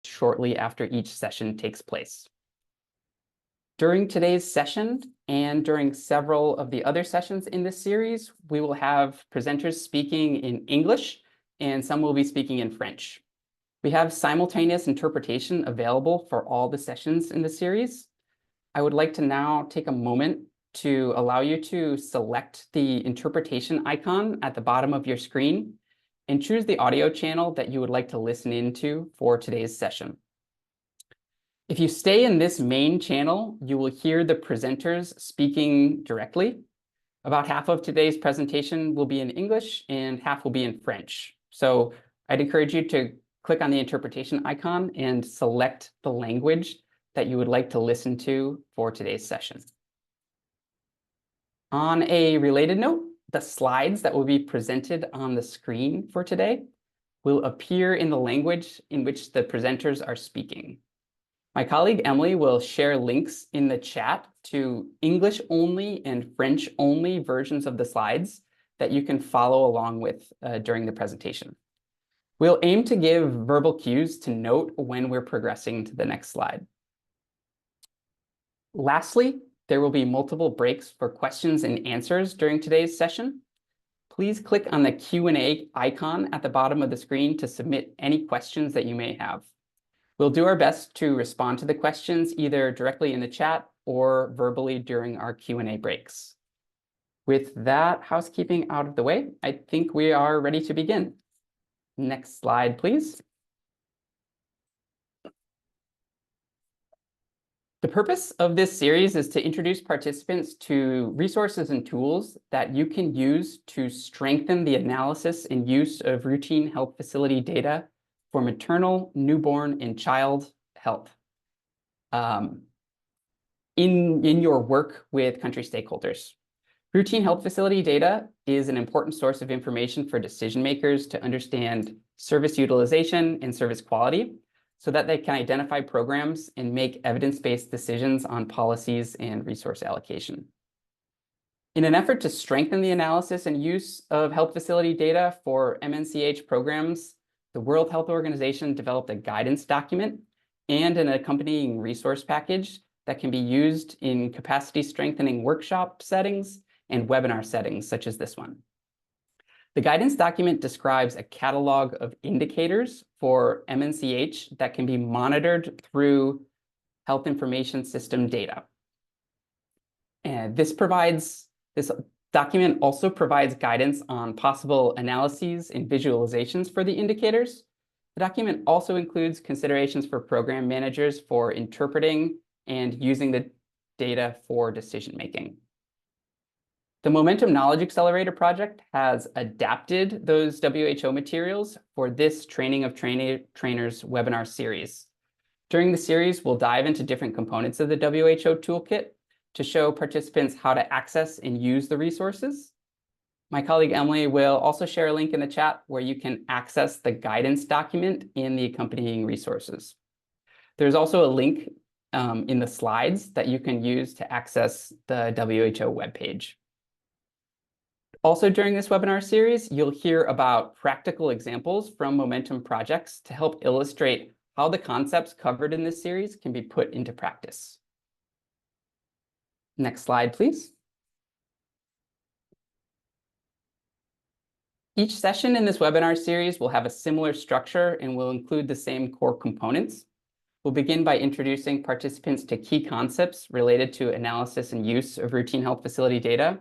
shortly after each session takes place. During today's session and during several of the other sessions in this series, we will have presenters speaking in English and some will be speaking in French. We have simultaneous interpretation available for all the sessions in the series. I would like to now take a moment to allow you to select the interpretation icon at the bottom of your screen and choose the audio channel that you would like to listen into for today's session. If you stay in this main channel, you will hear the presenters speaking directly. About half of today's presentation will be in English and half will be in French. So I'd encourage you to click on the interpretation icon and select the language that you would like to listen to for today's session. On a related note, the slides that will be presented on the screen for today will appear in the language in which the presenters are speaking. My colleague Emily will share links in the chat to English-only and French-only versions of the slides that you can follow along with during the presentation. We'll aim to give verbal cues to note when we're progressing to the next slide. Lastly, there will be multiple breaks for questions and answers during today's session. Please click on the Q&A icon at the bottom of the screen to submit any questions that you may have. We'll do our best to respond to the questions either directly in the chat or verbally during our Q&A breaks. With that housekeeping out of the way, I think we are ready to begin. Next slide, please. The purpose of this series is to introduce participants to resources and tools that you can use to strengthen the analysis and use of routine health facility data for maternal, newborn, and child health in your work with country stakeholders. Routine health facility data is an important source of information for decision makers to understand service utilization and service quality so that they can identify programs and make evidence-based decisions on policies and resource allocation. In an effort to strengthen the analysis and use of health facility data for MNCH programs, the World Health Organization developed a guidance document and an accompanying resource package that can be used in capacity strengthening workshop settings and webinar settings, such as this one. The guidance document describes a catalog of indicators for MNCH that can be monitored through health information system data. And this document also provides guidance on possible analyses and visualizations for the indicators. The document also includes considerations for program managers for interpreting and using the data for decision-making. The Momentum Knowledge Accelerator project has adapted those WHO materials for this Training of Trainers webinar series. During the series, we'll dive into different components of the WHO toolkit to show participants how to access and use the resources. My colleague Emily will also share a link in the chat where you can access the guidance document and the accompanying resources. There's also a link in the slides that you can use to access the WHO webpage. Also during this webinar series, you'll hear about practical examples from Momentum projects to help illustrate how the concepts covered in this series can be put into practice. Next slide, please. Each session in this webinar series will have a similar structure and will include the same core components. We'll begin by introducing participants to key concepts related to analysis and use of routine health facility data.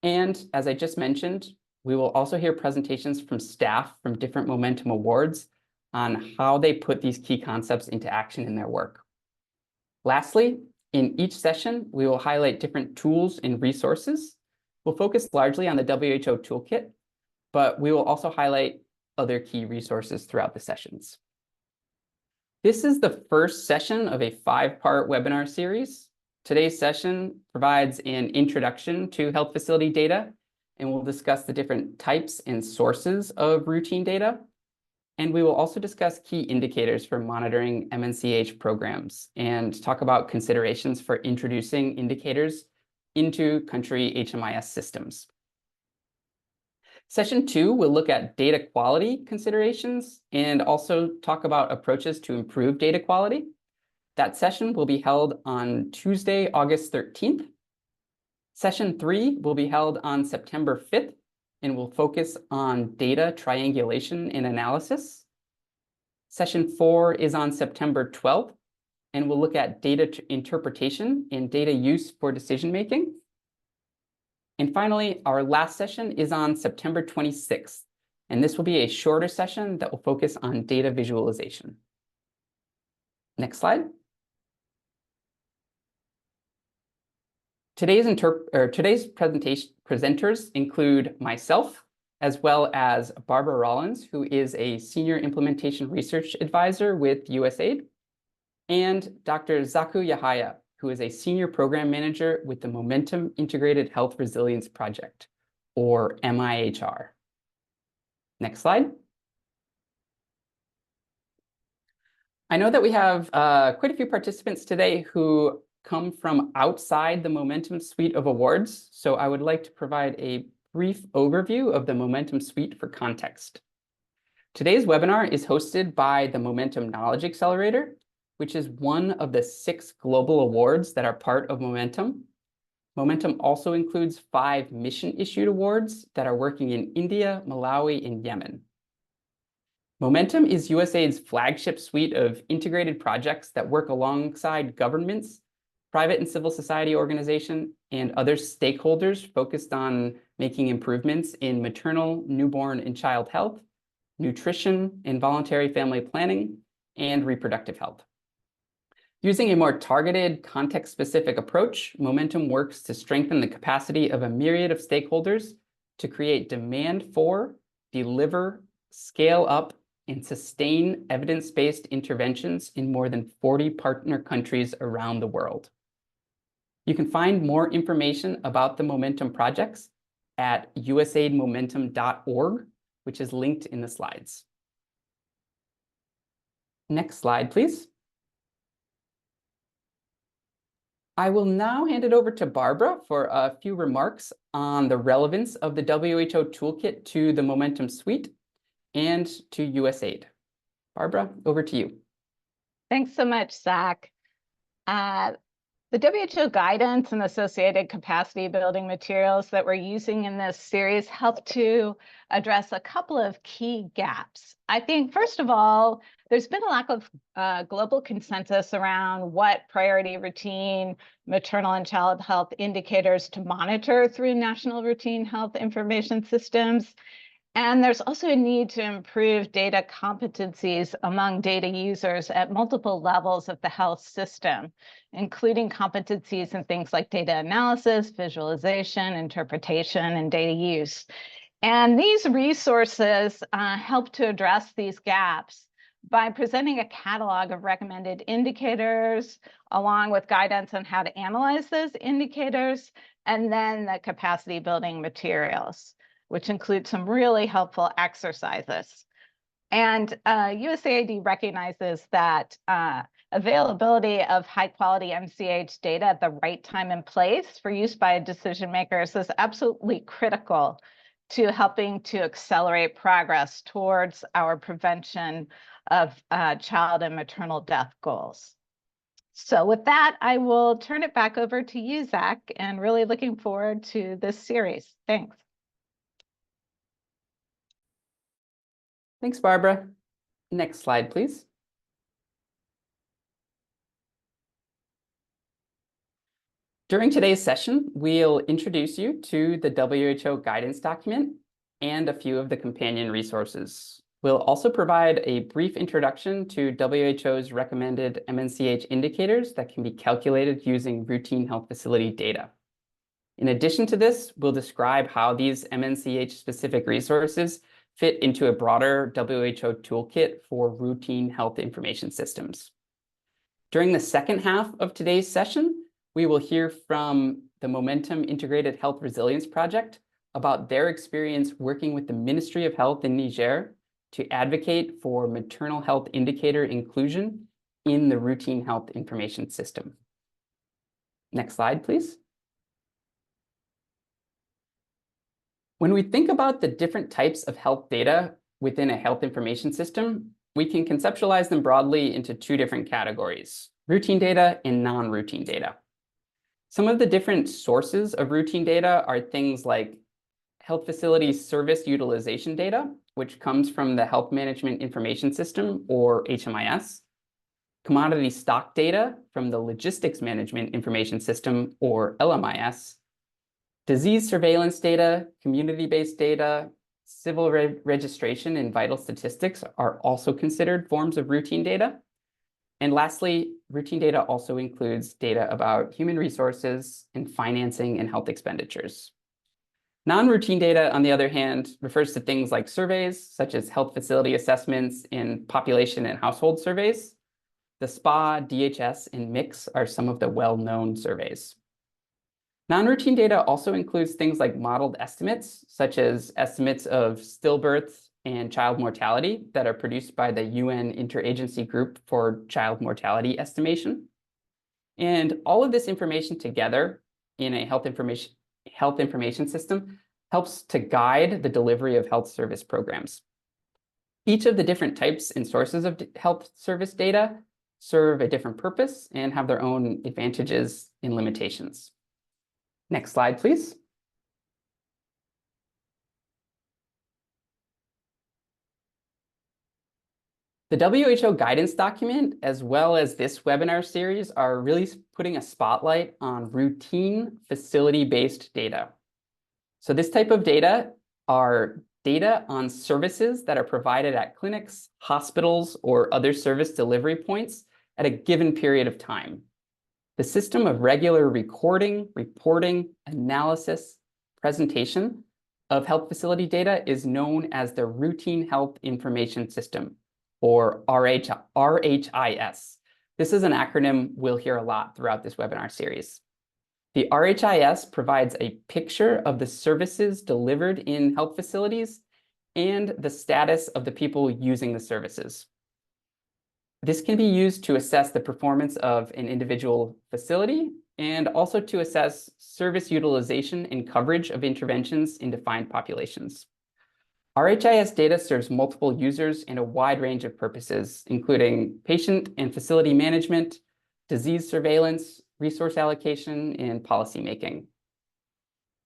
And as I just mentioned, we will also hear presentations from staff from different Momentum awards on how they put these key concepts into action in their work. Lastly, in each session, we will highlight different tools and resources. We'll focus largely on the WHO toolkit, but we will also highlight other key resources throughout the sessions. This is the first session of a 5-part webinar series. Today's session provides an introduction to health facility data, and we'll discuss the different types and sources of routine data. And we will also discuss key indicators for monitoring MNCH programs and talk about considerations for introducing indicators into country HMIS systems. Session 2 will look at data quality considerations and also talk about approaches to improve data quality. That session will be held on Tuesday, August 13th. Session 3 will be held on September 5th and will focus on data triangulation and analysis. Session 4 is on September 12th and will look at data interpretation and data use for decision-making. And finally, our last session is on September 26th, and this will be a shorter session that will focus on data visualization. Next slide. Today's presenters include myself, as well as Barbara Rollins, who is a Senior Implementation Research Advisor with USAID, and Dr. Zaku Yahaya, who is a Senior Program Manager with the Momentum Integrated Health Resilience Project, or MIHR. Next slide. I know that we have quite a few participants today who come from outside the Momentum Suite of awards, so I would like to provide a brief overview of the Momentum Suite for context. Today's webinar is hosted by the Momentum Knowledge Accelerator, which is one of the 6 global awards that are part of Momentum. Momentum also includes 5 mission-issued awards that are working in India, Malawi, and Yemen. Momentum is USAID's flagship suite of integrated projects that work alongside governments, private and civil society organizations, and other stakeholders focused on making improvements in maternal, newborn, and child health, nutrition, involuntary family planning, and reproductive health. Using a more targeted, context-specific approach, Momentum works to strengthen the capacity of a myriad of stakeholders to create demand for, deliver, scale up, and sustain evidence-based interventions in more than 40 partner countries around the world. You can find more information about the Momentum projects at usaidmomentum.org, which is linked in the slides. Next slide, please. I will now hand it over to Barbara for a few remarks on the relevance of the WHO Toolkit to the Momentum Suite and to USAID. Barbara, over to you. Thanks so much, Zach. The WHO guidance and associated capacity building materials that we're using in this series help to address a couple of key gaps. I think, first of all, there's been a lack of global consensus around what priority routine maternal and child health indicators to monitor through national routine health information systems. And there's also a need to improve data competencies among data users at multiple levels of the health system, including competencies in things like data analysis, visualization, interpretation, and data use. And these resources help to address these gaps by presenting a catalog of recommended indicators, along with guidance on how to analyze those indicators, and then the capacity building materials, which include some really helpful exercises. And USAID recognizes that availability of high quality MCH data at the right time and place for use by decision makers is absolutely critical to helping to accelerate progress towards our prevention of child and maternal death goals. So with that, I will turn it back over to you, Zach, and really looking forward to this series. Thanks. Thanks, Barbara. Next slide, please. During today's session, we'll introduce you to the WHO guidance document and a few of the companion resources. We'll also provide a brief introduction to WHO's recommended MNCH indicators that can be calculated using routine health facility data. In addition to this, we'll describe how these MNCH-specific resources fit into a broader WHO toolkit for routine health information systems. During the second half of today's session, we will hear from the Momentum Integrated Health Resilience Project about their experience working with the Ministry of Health in Niger to advocate for maternal health indicator inclusion in the routine health information system. Next slide, please. When we think about the different types of health data within a health information system, we can conceptualize them broadly into two different categories: routine data and non-routine data. Some of the different sources of routine data are things like health facility service utilization data, which comes from the Health Management Information System, or HMIS, commodity stock data from the Logistics Management Information System, or LMIS, disease surveillance data, community-based data, civil registration, and vital statistics are also considered forms of routine data. And lastly, routine data also includes data about human resources and financing and health expenditures. Non-routine data, on the other hand, refers to things like surveys, such as health facility assessments and population and household surveys. The SPA, DHS, and MICS are some of the well-known surveys. Non-routine data also includes things like modeled estimates, such as estimates of stillbirth and child mortality that are produced by the UN Interagency Group for Child Mortality Estimation. And all of this information together in a health information system helps to guide the delivery of health service programs. Each of the different types and sources of health service data serve a different purpose and have their own advantages and limitations. Next slide, please. The WHO guidance document, as well as this webinar series, are really putting a spotlight on routine facility-based data. So this type of data are data on services that are provided at clinics, hospitals, or other service delivery points at a given period of time. The system of regular recording, reporting, analysis, presentation of health facility data is known as the Routine Health Information System, or RHIS. This is an acronym we'll hear a lot throughout this webinar series. The RHIS provides a picture of the services delivered in health facilities and the status of the people using the services. This can be used to assess the performance of an individual facility and also to assess service utilization and coverage of interventions in defined populations. RHIS data serves multiple users in a wide range of purposes, including patient and facility management, disease surveillance, resource allocation, and policymaking.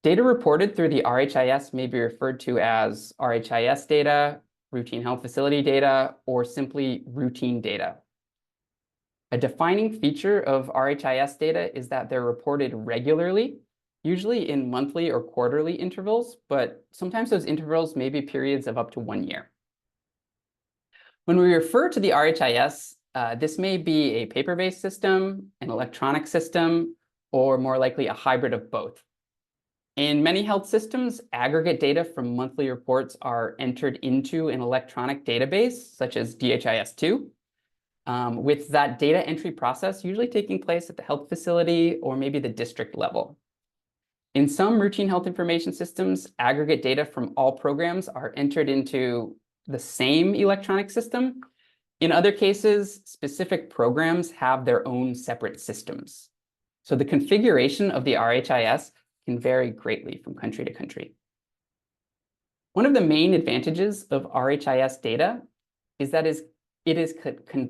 Data reported through the RHIS may be referred to as RHIS data, routine health facility data, or simply routine data. A defining feature of RHIS data is that they're reported regularly, usually in monthly or quarterly intervals, but sometimes those intervals may be periods of up to 1 year. When we refer to the RHIS, this may be a paper-based system, an electronic system, or more likely a hybrid of both. In many health systems, aggregate data from monthly reports are entered into an electronic database, such as DHIS2, with that data entry process usually taking place at the health facility or maybe the district level. In some routine health information systems, aggregate data from all programs are entered into the same electronic system. In other cases, specific programs have their own separate systems. So the configuration of the RHIS can vary greatly from country to country. One of the main advantages of RHIS data is that it is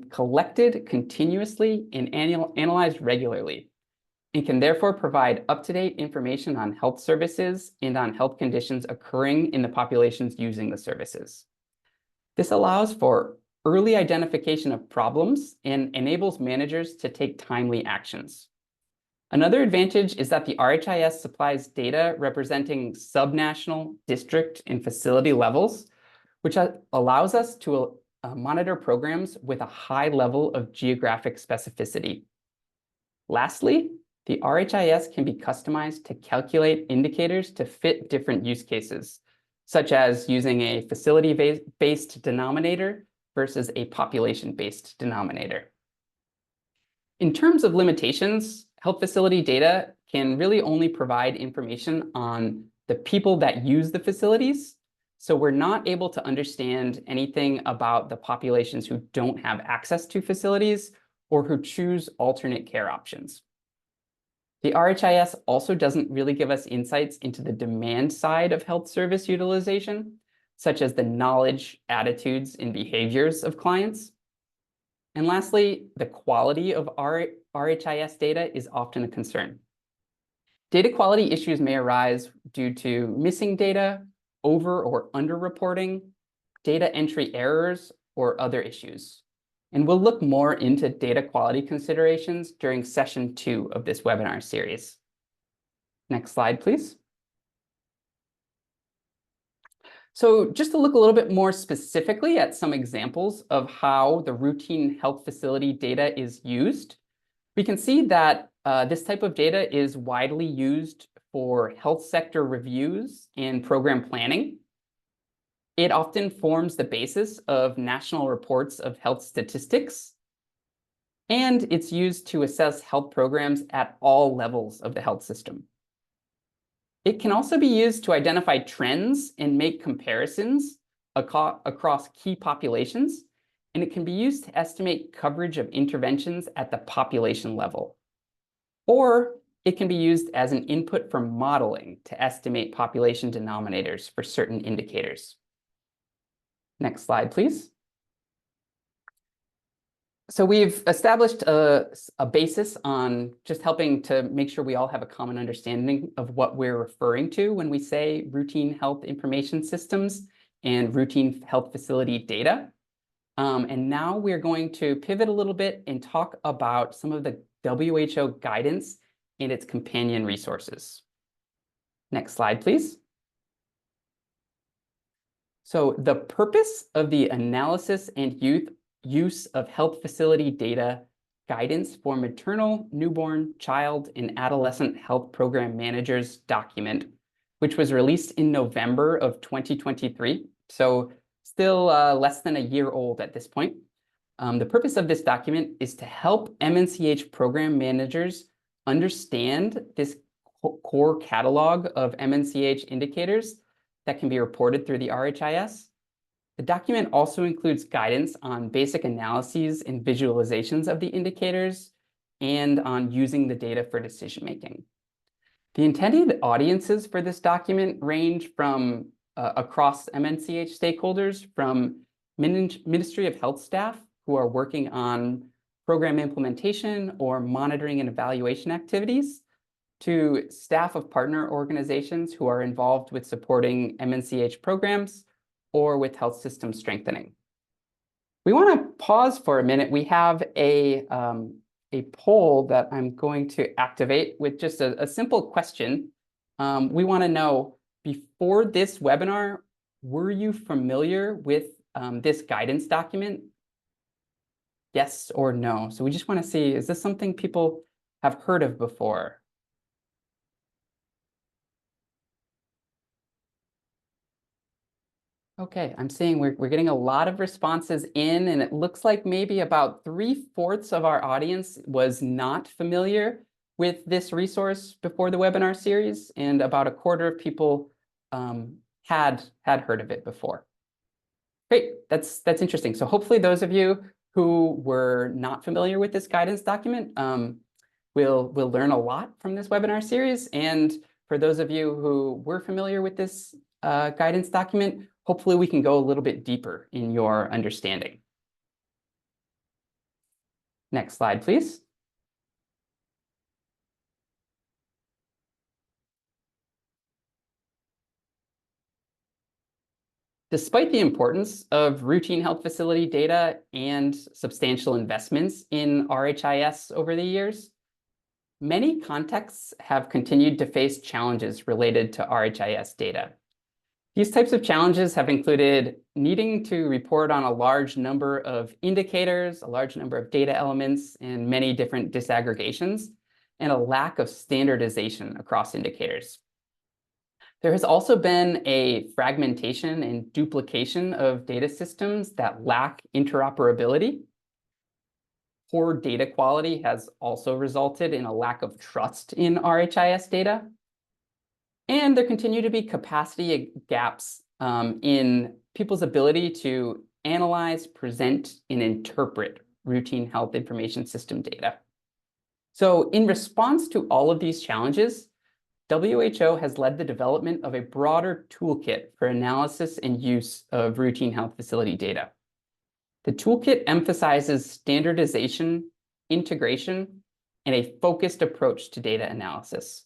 collected continuously and analyzed regularly, and can therefore provide up-to-date information on health services and on health conditions occurring in the populations using the services. This allows for early identification of problems and enables managers to take timely actions. Another advantage is that the RHIS supplies data representing subnational, district, and facility levels, which allows us to monitor programs with a high level of geographic specificity. Lastly, the RHIS can be customized to calculate indicators to fit different use cases, such as using a facility-based denominator versus a population-based denominator. In terms of limitations, health facility data can really only provide information on the people that use the facilities. So we're not able to understand anything about the populations who don't have access to facilities or who choose alternate care options. The RHIS also doesn't really give us insights into the demand side of health service utilization, such as the knowledge, attitudes, and behaviors of clients. And lastly, the quality of RHIS data is often a concern. Data quality issues may arise due to missing data, over or under-reporting, data entry errors, or other issues. And we'll look more into data quality considerations during session 2 of this webinar series. Next slide, please. So just to look a little bit more specifically at some examples of how the routine health facility data is used, we can see that this type of data is widely used for health sector reviews and program planning. It often forms the basis of national reports of health statistics, and it's used to assess health programs at all levels of the health system. It can also be used to identify trends and make comparisons across key populations, and it can be used to estimate coverage of interventions at the population level. Or it can be used as an input for modeling to estimate population denominators for certain indicators. Next slide, please. So we've established a basis on just helping to make sure we all have a common understanding of what we're referring to when we say routine health information systems and routine health facility data. And now we're going to pivot a little bit and talk about some of the WHO guidance and its companion resources. Next slide, please. So the purpose of the analysis and use of health facility data guidance for maternal, newborn, child, and adolescent health program managers document, which was released in November of 2023. So still less than a year old at this point. The purpose of this document is to help MNCH program managers understand this core catalog of MNCH indicators that can be reported through the RHIS. The document also includes guidance on basic analyses and visualizations of the indicators and on using the data for decision-making. The intended audiences for this document range from across MNCH stakeholders, from Ministry of Health staff who are working on program implementation or monitoring and evaluation activities, to staff of partner organizations who are involved with supporting MNCH programs or with health system strengthening. We want to pause for a minute. We have a poll that I'm going to activate with just a simple question. We want to know, before this webinar, were you familiar with this guidance document? Yes or no? So we just want to see, is this something people have heard of before? Okay, I'm seeing we're getting a lot of responses in, and it looks like maybe about 3/4 of our audience was not familiar with this resource before the webinar series, and about 1/4 of people had heard of it before. Great, that's interesting. So hopefully those of you who were not familiar with this guidance document will learn a lot from this webinar series. And for those of you who were familiar with this guidance document, hopefully we can go a little bit deeper in your understanding. Next slide, please. Despite the importance of routine health facility data and substantial investments in RHIS over the years, many contexts have continued to face challenges related to RHIS data. These types of challenges have included needing to report on a large number of indicators, a large number of data elements, and many different disaggregations, and a lack of standardization across indicators. There has also been a fragmentation and duplication of data systems that lack interoperability. Poor data quality has also resulted in a lack of trust in RHIS data. And there continue to be capacity gaps in people's ability to analyze, present, and interpret routine health information system data. So in response to all of these challenges, WHO has led the development of a broader toolkit for analysis and use of routine health facility data. The toolkit emphasizes standardization, integration, and a focused approach to data analysis.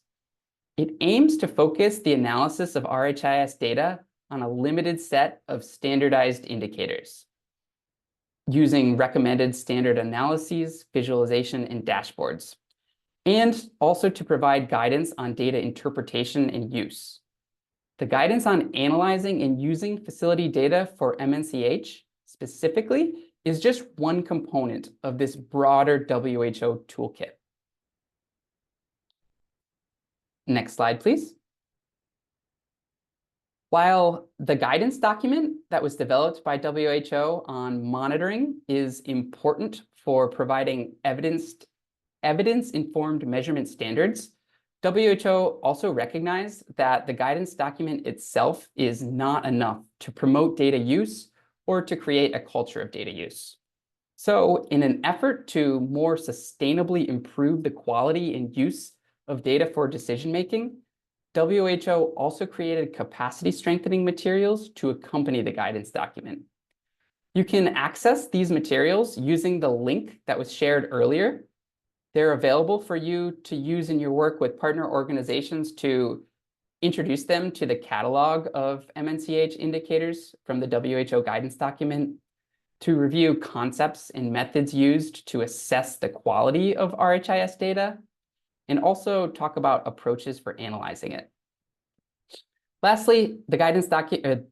It aims to focus the analysis of RHIS data on a limited set of standardized indicators, using recommended standard analyses, visualization, and dashboards, and also to provide guidance on data interpretation and use. The guidance on analyzing and using facility data for MNCH specifically is just one component of this broader WHO toolkit. Next slide, please. While the guidance document that was developed by WHO on monitoring is important for providing evidence-informed measurement standards, WHO also recognized that the guidance document itself is not enough to promote data use or to create a culture of data use. So in an effort to more sustainably improve the quality and use of data for decision-making, WHO also created capacity strengthening materials to accompany the guidance document. You can access these materials using the link that was shared earlier. They're available for you to use in your work with partner organizations to introduce them to the catalog of MNCH indicators from the WHO guidance document, to review concepts and methods used to assess the quality of RHIS data, and also talk about approaches for analyzing it. Lastly, the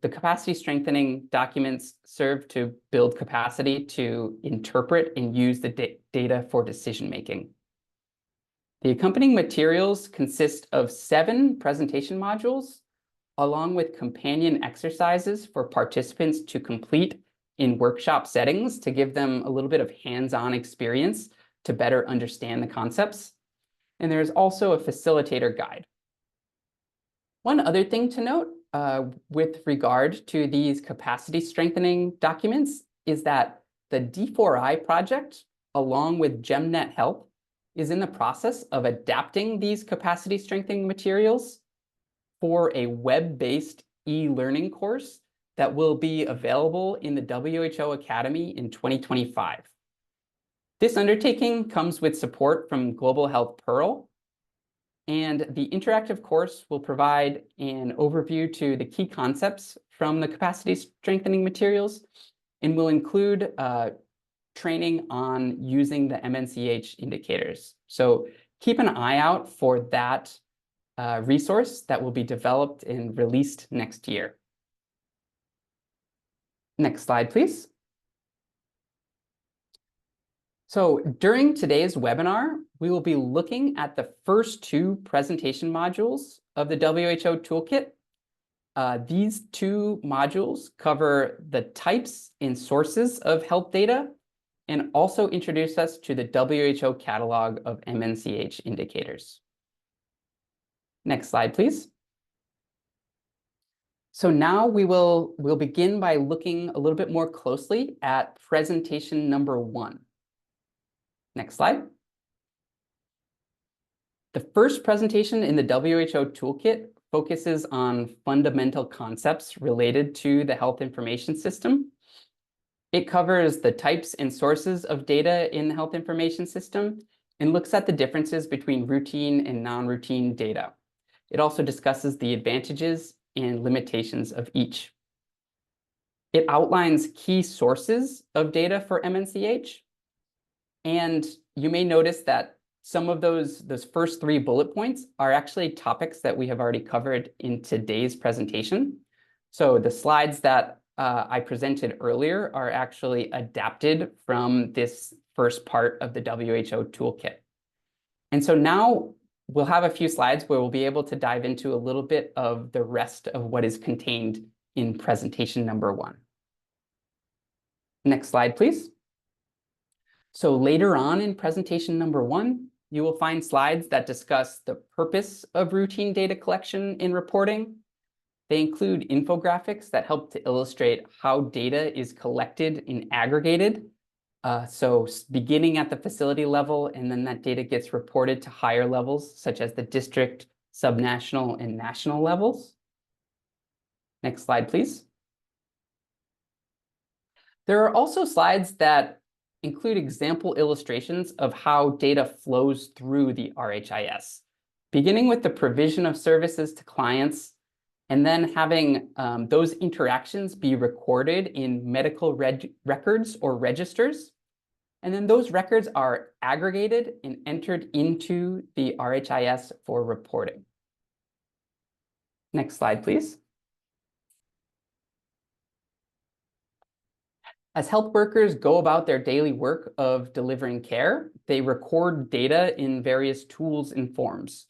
capacity strengthening documents serve to build capacity to interpret and use the data for decision-making. The accompanying materials consist of 7 presentation modules, along with companion exercises for participants to complete in workshop settings to give them a little bit of hands-on experience to better understand the concepts. And there's also a facilitator guide. One other thing to note with regard to these capacity strengthening documents is that the D4I project, along with GEMNet Health, is in the process of adapting these capacity strengthening materials for a web-based e-learning course that will be available in the WHO Academy in 2025. This undertaking comes with support from Global Health Pearl, and the interactive course will provide an overview to the key concepts from the capacity strengthening materials and will include training on using the MNCH indicators. So keep an eye out for that resource that will be developed and released next year. Next slide, please. So during today's webinar, we will be looking at the first 2 presentation modules of the WHO toolkit. These 2 modules cover the types and sources of health data and also introduce us to the WHO catalog of MNCH indicators. Next slide, please. So now we'll begin by looking a little bit more closely at presentation number 1. Next slide. The first presentation in the WHO toolkit focuses on fundamental concepts related to the health information system. It covers the types and sources of data in the health information system and looks at the differences between routine and non-routine data. It also discusses the advantages and limitations of each. It outlines key sources of data for MNCH. And you may notice that some of those first 3 bullet points are actually topics that we have already covered in today's presentation. So the slides that I presented earlier are actually adapted from this first part of the WHO toolkit. And so now we'll have a few slides where we'll be able to dive into a little bit of the rest of what is contained in presentation number 1. Next slide, please. So later on in presentation number 1, you will find slides that discuss the purpose of routine data collection and reporting. They include infographics that help to illustrate how data is collected and aggregated Beginning at the facility level, and then that data gets reported to higher levels, such as the district, subnational, and national levels. Next slide, please. There are also slides that include example illustrations of how data flows through the RHIS, beginning with the provision of services to clients, and then having those interactions be recorded in medical records or registers. And then those records are aggregated and entered into the RHIS for reporting. Next slide, please. As health workers go about their daily work of delivering care, they record data in various tools and forms.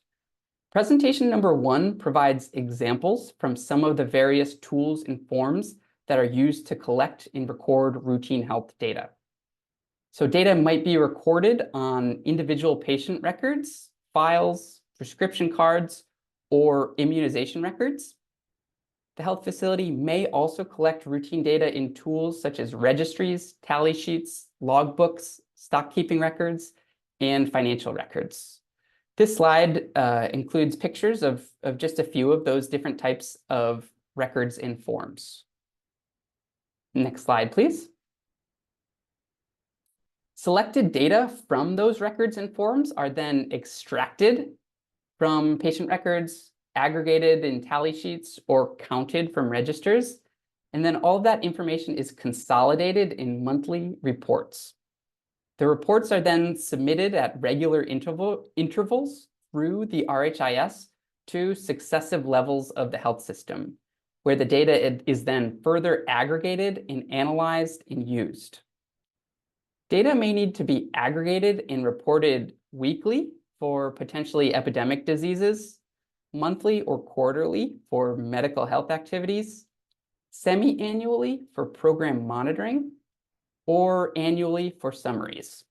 Presentation number 1 provides examples from some of the various tools and forms that are used to collect and record routine health data. So data might be recorded on individual patient records, files, prescription cards, or immunization records. The health facility may also collect routine data in tools such as registries, tally sheets, logbooks, stock-keeping records, and financial records. This slide includes pictures of just a few of those different types of records and forms. Next slide, please. Selected data from those records and forms are then extracted from patient records, aggregated in tally sheets, or counted from registers. And then all of that information is consolidated in monthly reports. The reports are then submitted at regular intervals through the RHIS to successive levels of the health system, where the data is then further aggregated and analyzed and used. Data may need to be aggregated and reported weekly for potentially epidemic diseases, monthly or quarterly for medical health activities, semi-annually for program monitoring, or annually for summaries.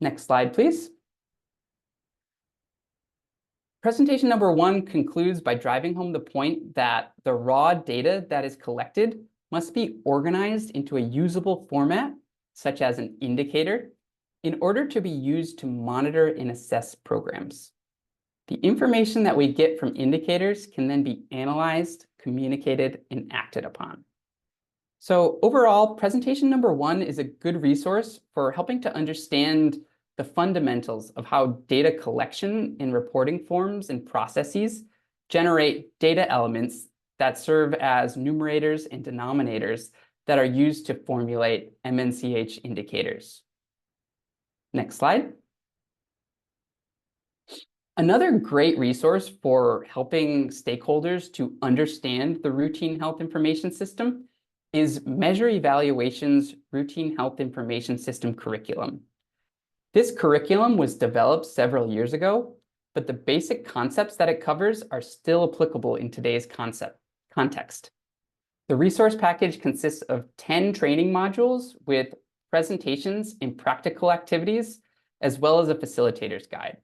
Next slide, please. Presentation number 1 concludes by driving home the point that the raw data that is collected must be organized into a usable format, such as an indicator, in order to be used to monitor and assess programs. The information that we get from indicators can then be analyzed, communicated, and acted upon. So overall, presentation number 1 is a good resource for helping to understand the fundamentals of how data collection and reporting forms and processes generate data elements that serve as numerators and denominators that are used to formulate MNCH indicators. Next slide. Another great resource for helping stakeholders to understand the routine health information system is Measure Evaluation's Routine Health Information System curriculum. This curriculum was developed several years ago, but the basic concepts that it covers are still applicable in today's context. The resource package consists of 10 training modules with presentations and practical activities, as well as a facilitator's guide.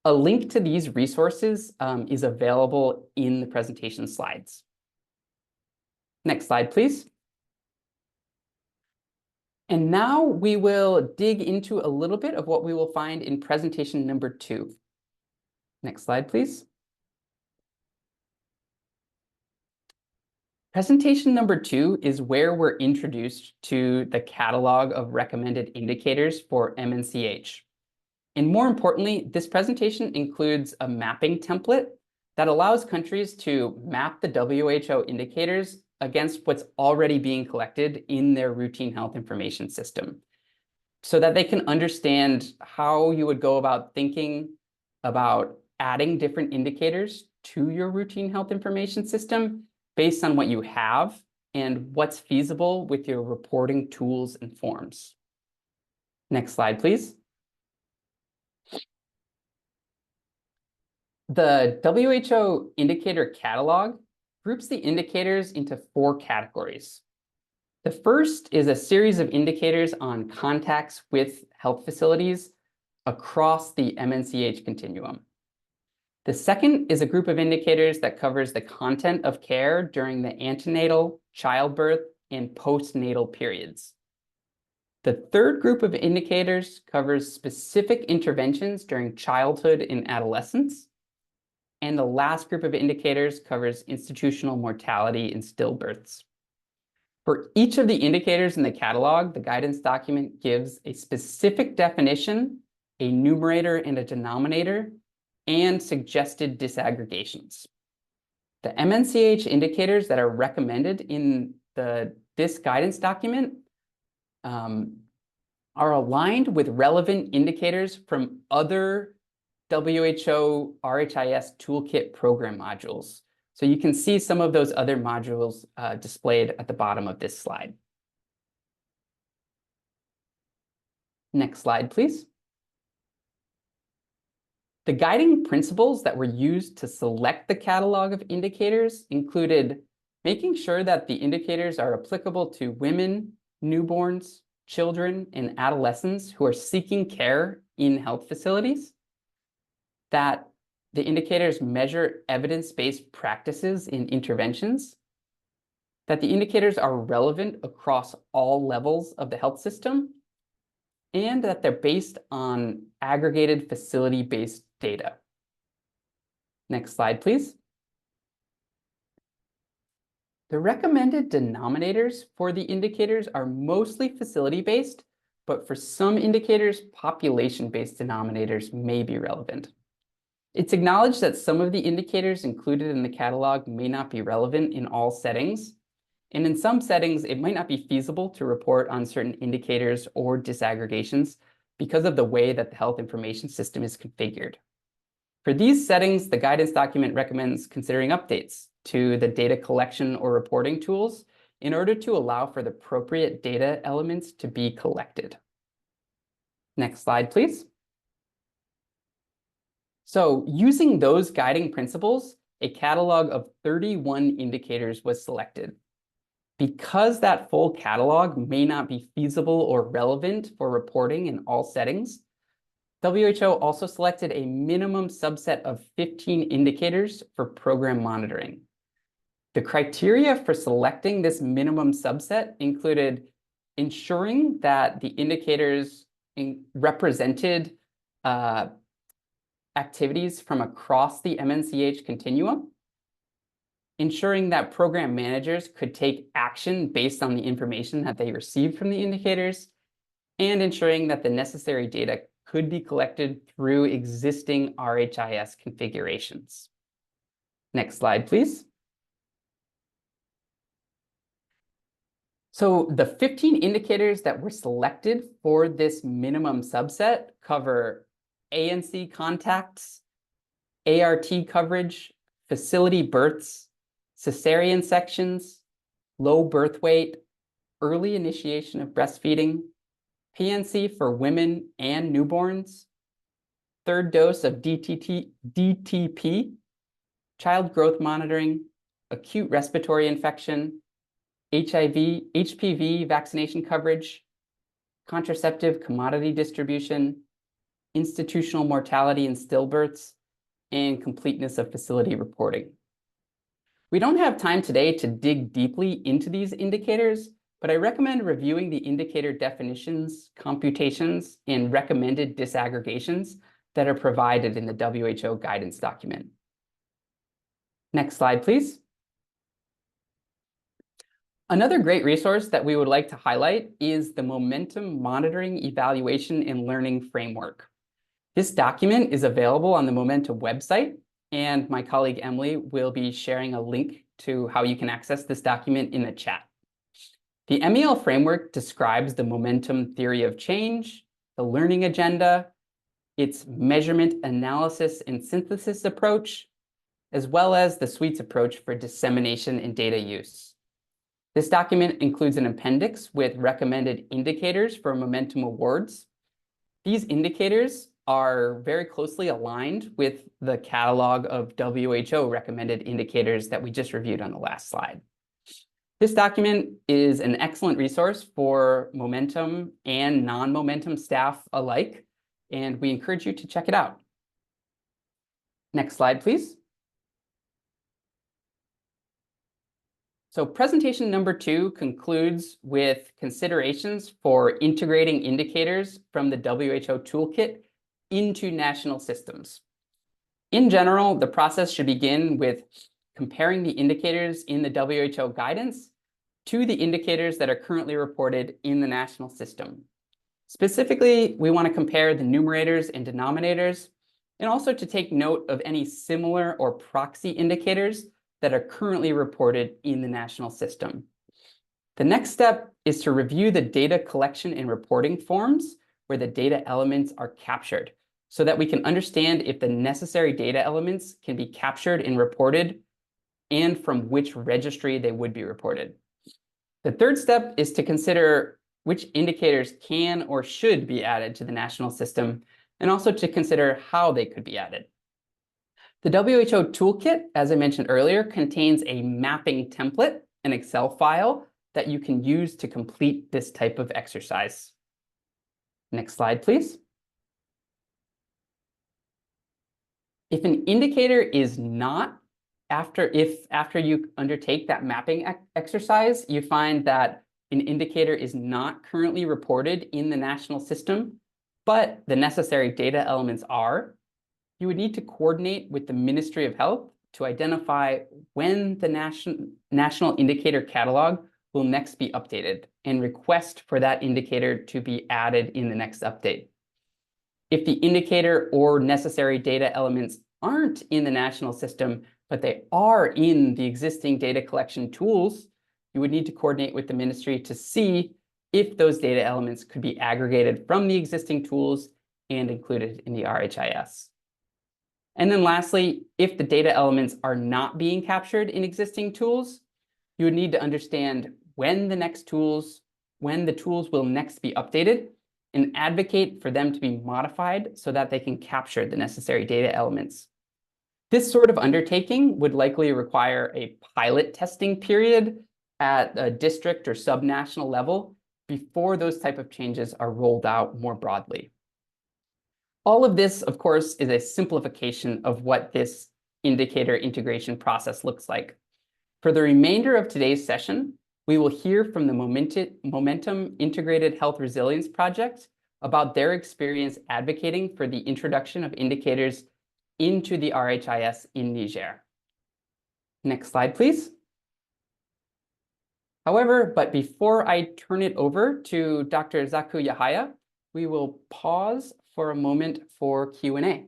A link to these resources is available in the presentation slides. Next slide, please. And now we will dig into a little bit of what we will find in presentation number 2. Next slide, please. Presentation number 2 is where we're introduced to the catalog of recommended indicators for MNCH. And more importantly, this presentation includes a mapping template that allows countries to map the WHO indicators against what's already being collected in their routine health information system, so that they can understand how you would go about thinking about adding different indicators to your routine health information system based on what you have and what's feasible with your reporting tools and forms. Next slide, please. The WHO indicator catalog groups the indicators into 4 categories. The first is a series of indicators on contacts with health facilities across the MNCH continuum. The second is a group of indicators that covers the content of care during the antenatal, childbirth, and postnatal periods. The third group of indicators covers specific interventions during childhood and adolescence. And the last group of indicators covers institutional mortality in stillbirths. For each of the indicators in the catalog, the guidance document gives a specific definition, a numerator and a denominator, and suggested disaggregations. The MNCH indicators that are recommended in this guidance document are aligned with relevant indicators from other WHO RHIS toolkit program modules. So you can see some of those other modules displayed at the bottom of this slide. Next slide, please. The guiding principles that were used to select the catalog of indicators included making sure that the indicators are applicable to women, newborns, children, and adolescents who are seeking care in health facilities, that the indicators measure evidence-based practices in interventions, that the indicators are relevant across all levels of the health system, and that they're based on aggregated facility-based data. Next slide, please. The recommended denominators for the indicators are mostly facility-based, but for some indicators, population-based denominators may be relevant. It's acknowledged that some of the indicators included in the catalog may not be relevant in all settings, and in some settings, it might not be feasible to report on certain indicators or disaggregations because of the way that the health information system is configured. For these settings, the guidance document recommends considering updates to the data collection or reporting tools in order to allow for the appropriate data elements to be collected. Next slide, please. So using those guiding principles, a catalog of 31 indicators was selected. Because that full catalog may not be feasible or relevant for reporting in all settings, WHO also selected a minimum subset of 15 indicators for program monitoring. The criteria for selecting this minimum subset included ensuring that the indicators represented activities from across the MNCH continuum, ensuring that program managers could take action based on the information that they received from the indicators, and ensuring that the necessary data could be collected through existing RHIS configurations. Next slide, please. So the 15 indicators that were selected for this minimum subset cover ANC contacts, ART coverage, facility births, cesarean sections, low birth weight, early initiation of breastfeeding, PNC for women and newborns, third dose of DTP, child growth monitoring, acute respiratory infection, HIV, HPV vaccination coverage, contraceptive commodity distribution, institutional mortality in stillbirths, and completeness of facility reporting. We don't have time today to dig deeply into these indicators, but I recommend reviewing the indicator definitions, computations, and recommended disaggregations that are provided in the WHO guidance document. Next slide, please. Another great resource that we would like to highlight is the Momentum Monitoring, Evaluation, and Learning Framework. This document is available on the Momentum website, and my colleague Emily will be sharing a link to how you can access this document in the chat. The MEL framework describes the momentum theory of change, the learning agenda, its measurement, analysis, and synthesis approach, as well as the suites approach for dissemination and data use. This document includes an appendix with recommended indicators for momentum awards. These indicators are very closely aligned with the catalog of WHO recommended indicators that we just reviewed on the last slide. This document is an excellent resource for momentum and non-momentum staff alike, and we encourage you to check it out. Next slide, please. So presentation number 2 concludes with considerations for integrating indicators from the WHO toolkit into national systems. In general, the process should begin with comparing the indicators in the WHO guidance to the indicators that are currently reported in the national system. Specifically, we want to compare the numerators and denominators, and also to take note of any similar or proxy indicators that are currently reported in the national system. The next step is to review the data collection and reporting forms where the data elements are captured, so that we can understand if the necessary data elements can be captured and reported, and from which registry they would be reported. The third step is to consider which indicators can or should be added to the national system, and also to consider how they could be added. The WHO toolkit, as I mentioned earlier, contains a mapping template, an Excel file that you can use to complete this type of exercise. Next slide, please. If an indicator is not, after you undertake that mapping exercise, you find that an indicator is not currently reported in the national system, but the necessary data elements are, you would need to coordinate with the Ministry of Health to identify when the national indicator catalog will next be updated and request for that indicator to be added in the next update. If the indicator or necessary data elements aren't in the national system, but they are in the existing data collection tools, you would need to coordinate with the ministry to see if those data elements could be aggregated from the existing tools and included in the RHIS. And then lastly, if the data elements are not being captured in existing tools, you would need to understand when the tools will next be updated and advocate for them to be modified so that they can capture the necessary data elements. This sort of undertaking would likely require a pilot testing period at a district or subnational level before those type of changes are rolled out more broadly. All of this, of course, is a simplification of what this indicator integration process looks like. For the remainder of today's session, we will hear from the Momentum Integrated Health Resilience Project about their experience advocating for the introduction of indicators into the RHIS in Niger. Next slide, please. However, but before I turn it over to Dr. Zaku Yahaya, we will pause for a moment for Q&A.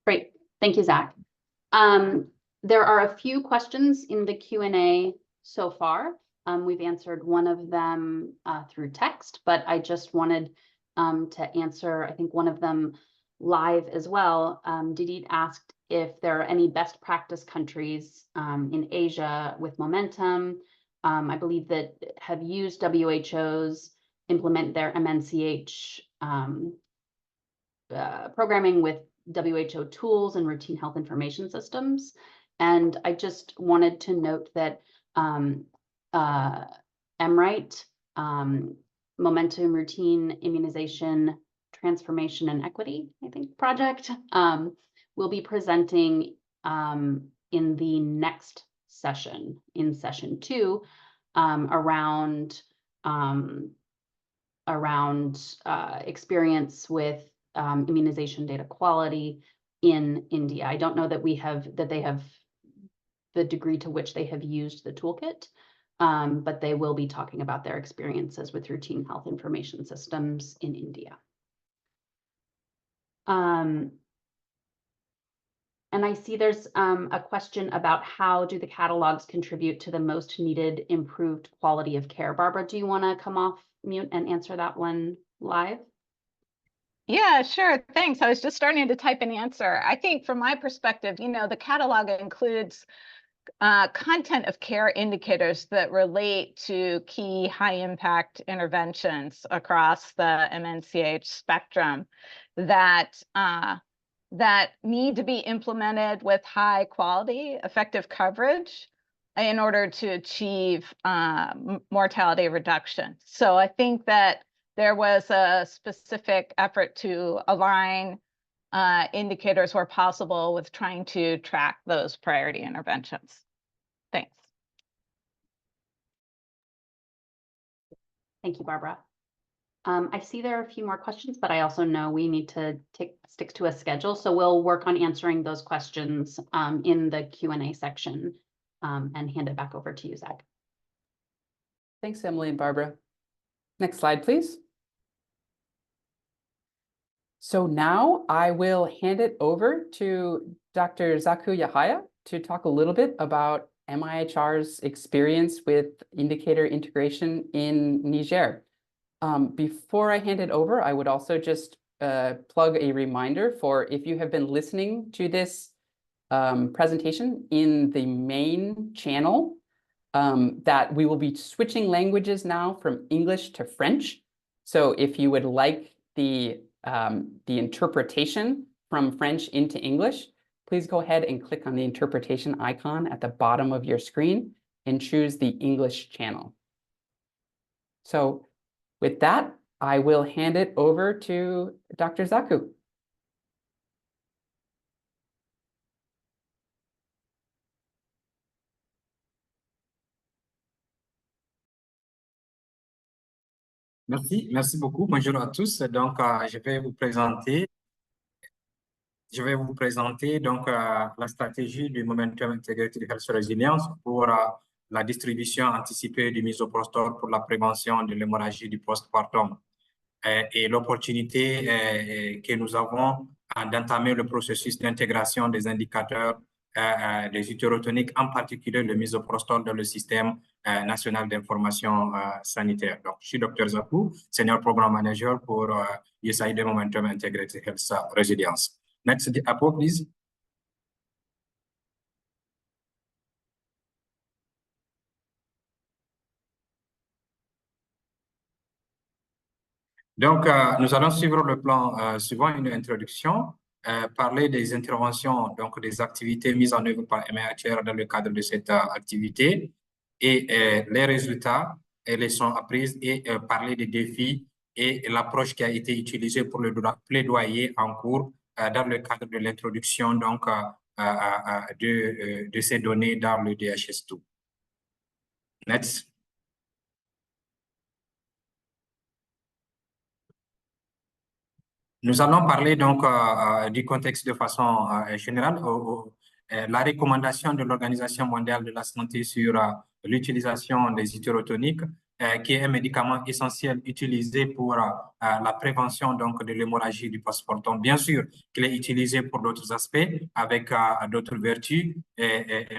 Great, thank you, Zach. There are a few questions in the Q&A so far. We've answered one of them through text, but I just wanted to answer, I think, one of them live as well. Didit asked if there are any best practice countries in Asia with Momentum, I believe, that have used WHO's implement their MNCH programming with WHO tools and routine health information systems. And I just wanted to note that MRIT, Momentum Routine Immunization Transformation and Equity, I think, project, will be presenting in the next session, in session 2, around experience with immunization data quality in India. I don't know that they have the degree to which they have used the toolkit, but they will be talking about their experiences with routine health information systems in India. And I see there's a question about how do the catalogs contribute to the most needed improved quality of care. Barbara, do you want to come off mute and answer that one live? Yeah, sure. Thanks. I was just starting to type an answer. I think from my perspective, the catalog includes content of care indicators that relate to key high impact interventions across the MNCH spectrum that need to be implemented with high quality, effective coverage in order to achieve mortality reduction. So I think that there was a specific effort to align indicators where possible with trying to track those priority interventions. Thanks. Thank you, Barbara. I see there are a few more questions, but I also know we need to stick to a schedule. So we'll work on answering those questions in the Q&A section and hand it back over to you, Zach. Thanks, Emily and Barbara. Next slide, please. So now I will hand it over to Dr. Zaku Yahaya to talk a little bit about MIHR's experience with indicator integration in Niger. Before I hand it over, I would also just plug a reminder for if you have been listening to this presentation in the main channel, that we will be switching languages now from English to French. So if you would like the interpretation from French into English, please go ahead and click on the interpretation icon at the bottom of your screen and choose the English channel. So with that, I will hand it over to Dr. Zaku. Merci beaucoup. Bonjour à tous. Donc, je vais vous présenter donc la stratégie du Momentum Integrated Health Resilience pour la distribution anticipée du misoprostol pour la prévention de l'hémorragie du postpartum et l'opportunité que nous avons d'entamer le processus d'intégration des indicateurs des utérotoniques, en particulier le misoprostol dans le système national d'information sanitaire. Donc, je suis Dr. Zaku, Senior Program Manager pour USAID Momentum Integrated Health Resilience. Next diapo, please. Donc, nous allons suivre le plan suivant une introduction, parler des interventions, donc des activités mises en œuvre par MIHR dans le cadre de cette activité et les résultats et les leçons apprises et parler des défis et l'approche qui a été utilisée pour le plaidoyer en cours dans le cadre de l'introduction donc de ces données dans le DHS2. Next. Nous allons parler donc du contexte de façon générale. La recommandation de l'Organisation mondiale de la santé sur l'utilisation des utérotoniques, qui est un médicament essentiel utilisé pour la prévention donc de l'hémorragie du postpartum. Bien sûr qu'il est utilisé pour d'autres aspects avec d'autres vertus,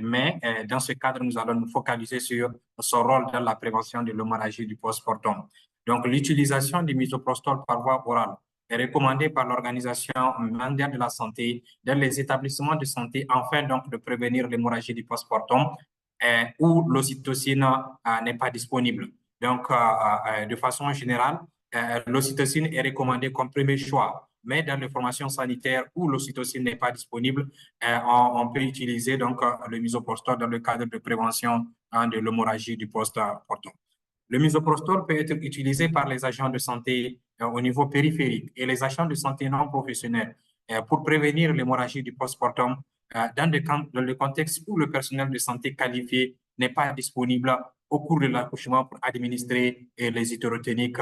mais dans ce cadre, nous allons nous focaliser sur son rôle dans la prévention de l'hémorragie du postpartum. Donc, l'utilisation du misoprostol par voie orale est recommandé par l'Organisation mondiale de la santé dans les établissements de santé afin donc de prévenir l'hémorragie du postpartum où l'ocytocine n'est pas disponible. Donc, de façon générale, l'ocytocine est recommandée comme premier choix, mais dans les formations sanitaires où l'ocytocine n'est pas disponible, on peut utiliser donc le misoprostol dans le cadre de prévention de l'hémorragie du postpartum. Le misoprostol peut être utilisé par les agents de santé au niveau périphérique et les agents de santé non professionnels pour prévenir l'hémorragie du postpartum dans le contexte où le personnel de santé qualifié n'est pas disponible au cours de l'accouchement pour administrer les utérotoniques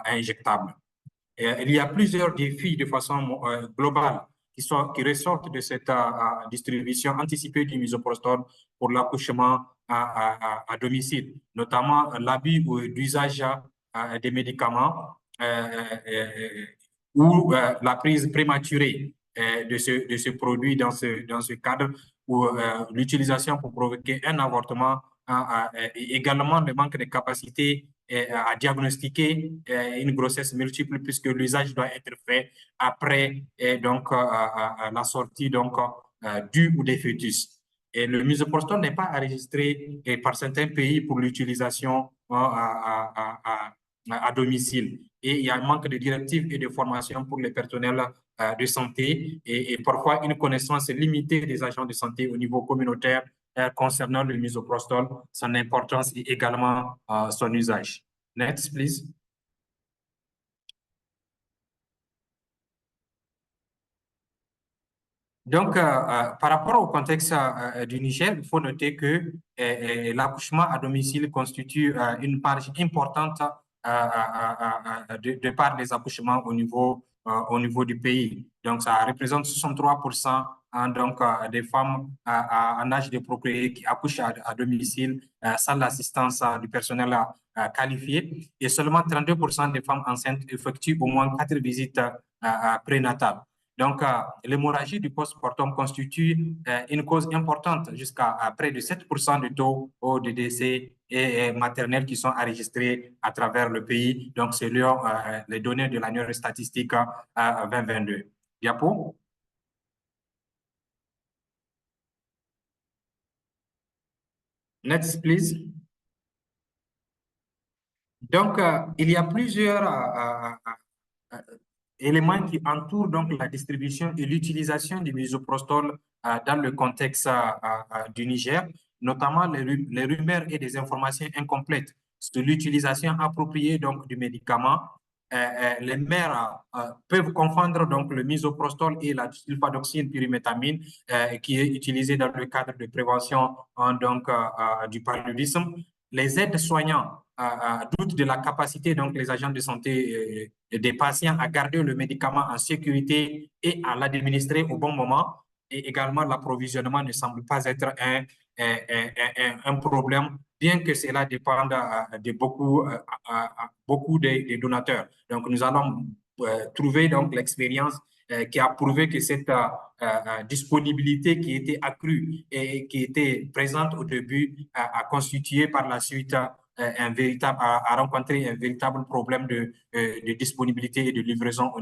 injectables. Il y a plusieurs défis de façon globale qui ressortent de cette distribution anticipée du misoprostol pour l'accouchement à domicile, notamment l'abus d'usage des médicaments ou la prise prématurée de ce produit dans ce cadre où l'utilisation pour provoquer un avortement et également le manque de capacité à diagnostiquer une grossesse multiple puisque l'usage doit être fait après donc la sortie donc du ou des fœtus. Et le misoprostol n'est pas enregistré par certains pays pour l'utilisation à domicile. Et il y a un manque de directives et de formation pour les personnels de santé et parfois une connaissance limitée des agents de santé au niveau communautaire concernant le misoprostol, son importance et également son usage. Next, please. Donc, par rapport au contexte du Niger, il faut noter que l'accouchement à domicile constitue une part importante de part des accouchements au niveau du pays. Donc, ça représente 63% hein, donc, des femmes en âge de procréer qui accouchent à domicile sans l'assistance du personnel qualifié et seulement 32% des femmes enceintes effectuent au moins 4 visites prénatales. Donc, l'hémorragie du postpartum constitue une cause importante jusqu'à près de 7% du taux de décès et maternels qui sont enregistrés à travers le pays. Donc, selon les données de l'annuaire statistique 2022. Diapo. Next, please. Donc, il y a plusieurs éléments qui entourent donc la distribution et l'utilisation du misoprostol dans le contexte du Niger, notamment les rumeurs et des informations incomplètes sur l'utilisation appropriée donc du médicament. Les mères peuvent confondre donc le misoprostol et la sulfadoxine pyrimétamine qui est utilisée dans le cadre de prévention donc, du paludisme. Les aides-soignants doutent de la capacité donc les agents de santé des patients à garder le médicament en sécurité et à l'administrer au bon moment. Et également, l'approvisionnement ne semble pas être un problème, bien que cela dépende de beaucoup des donateurs. Donc, nous allons trouver donc l'expérience qui a prouvé que cette disponibilité qui était accrue et qui était présente au début a constitué par la suite a rencontré un véritable problème de disponibilité et de livraison au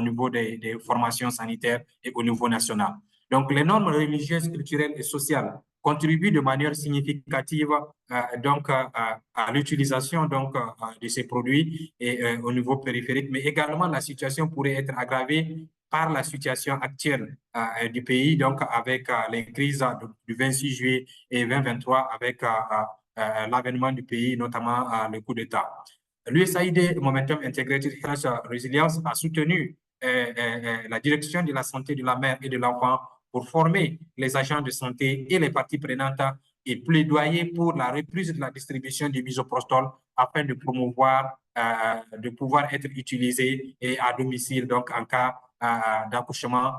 niveau des formations sanitaires et au niveau national. Donc, les normes religieuses, culturelles et sociales contribuent de manière significative donc, à l'utilisation donc, de ces produits et, au niveau périphérique, mais également la situation pourrait être aggravée par la situation actuelle du pays, donc avec les crises du 26 juillet et 2023, avec l'avènement du pays, notamment le coup d'État. L'USAID Momentum Integrated Health Resilience a soutenu la direction de la santé de la mère et de l'enfant pour former les agents de santé et les parties prenantes et plaidoyer pour la reprise de la distribution du misoprostol afin de promouvoir, de pouvoir être utilisé et à domicile, donc en cas d'accouchement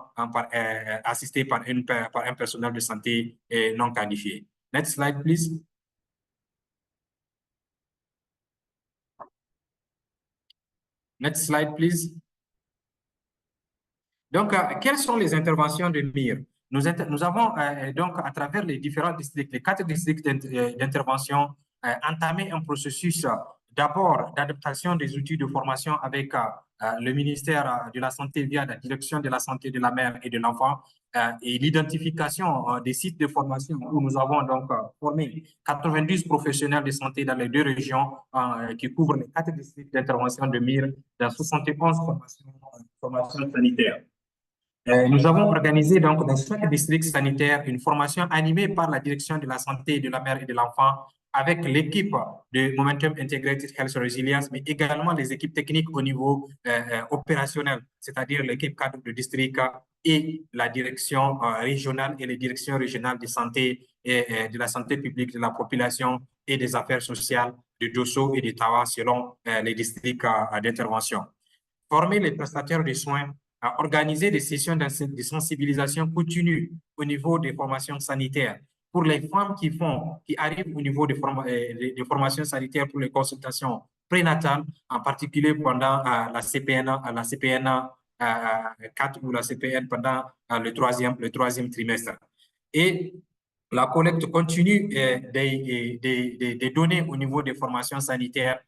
assisté par un personnel de santé non qualifié. Next slide, please. Next slide, please. Donc, quelles sont les interventions de MIR? Nous avons donc, à travers les différents districts, les 4 districts d'intervention, entamé un processus d'abord d'adaptation des outils de formation avec le ministère de la Santé via la direction de la santé de la mère et de l'enfant et l'identification des sites de formation où nous avons donc formé 92 professionnels de santé dans les 2 régions qui couvrent les 4 districts d'intervention de MIR dans 71 formations sanitaires. Nous avons organisé donc dans chaque district sanitaire une formation animée par la direction de la santé de la mère et de l'enfant avec l'équipe de Momentum Integrated Health Resilience, mais également les équipes techniques au niveau opérationnel, c'est-à-dire l'équipe cadre de district et la direction régionale et les directions régionales de santé et de la santé publique de la population et des affaires sociales de Dosso et de Tawa selon les districts d'intervention. Former les prestataires de soins à organiser des sessions de sensibilisation continue au niveau des formations sanitaires pour les femmes qui arrivent au niveau des formations sanitaires pour les consultations prénatales, en particulier pendant la CPN 4 ou la CPN pendant le troisième trimestre. Et la collecte continue des données au niveau des formations sanitaires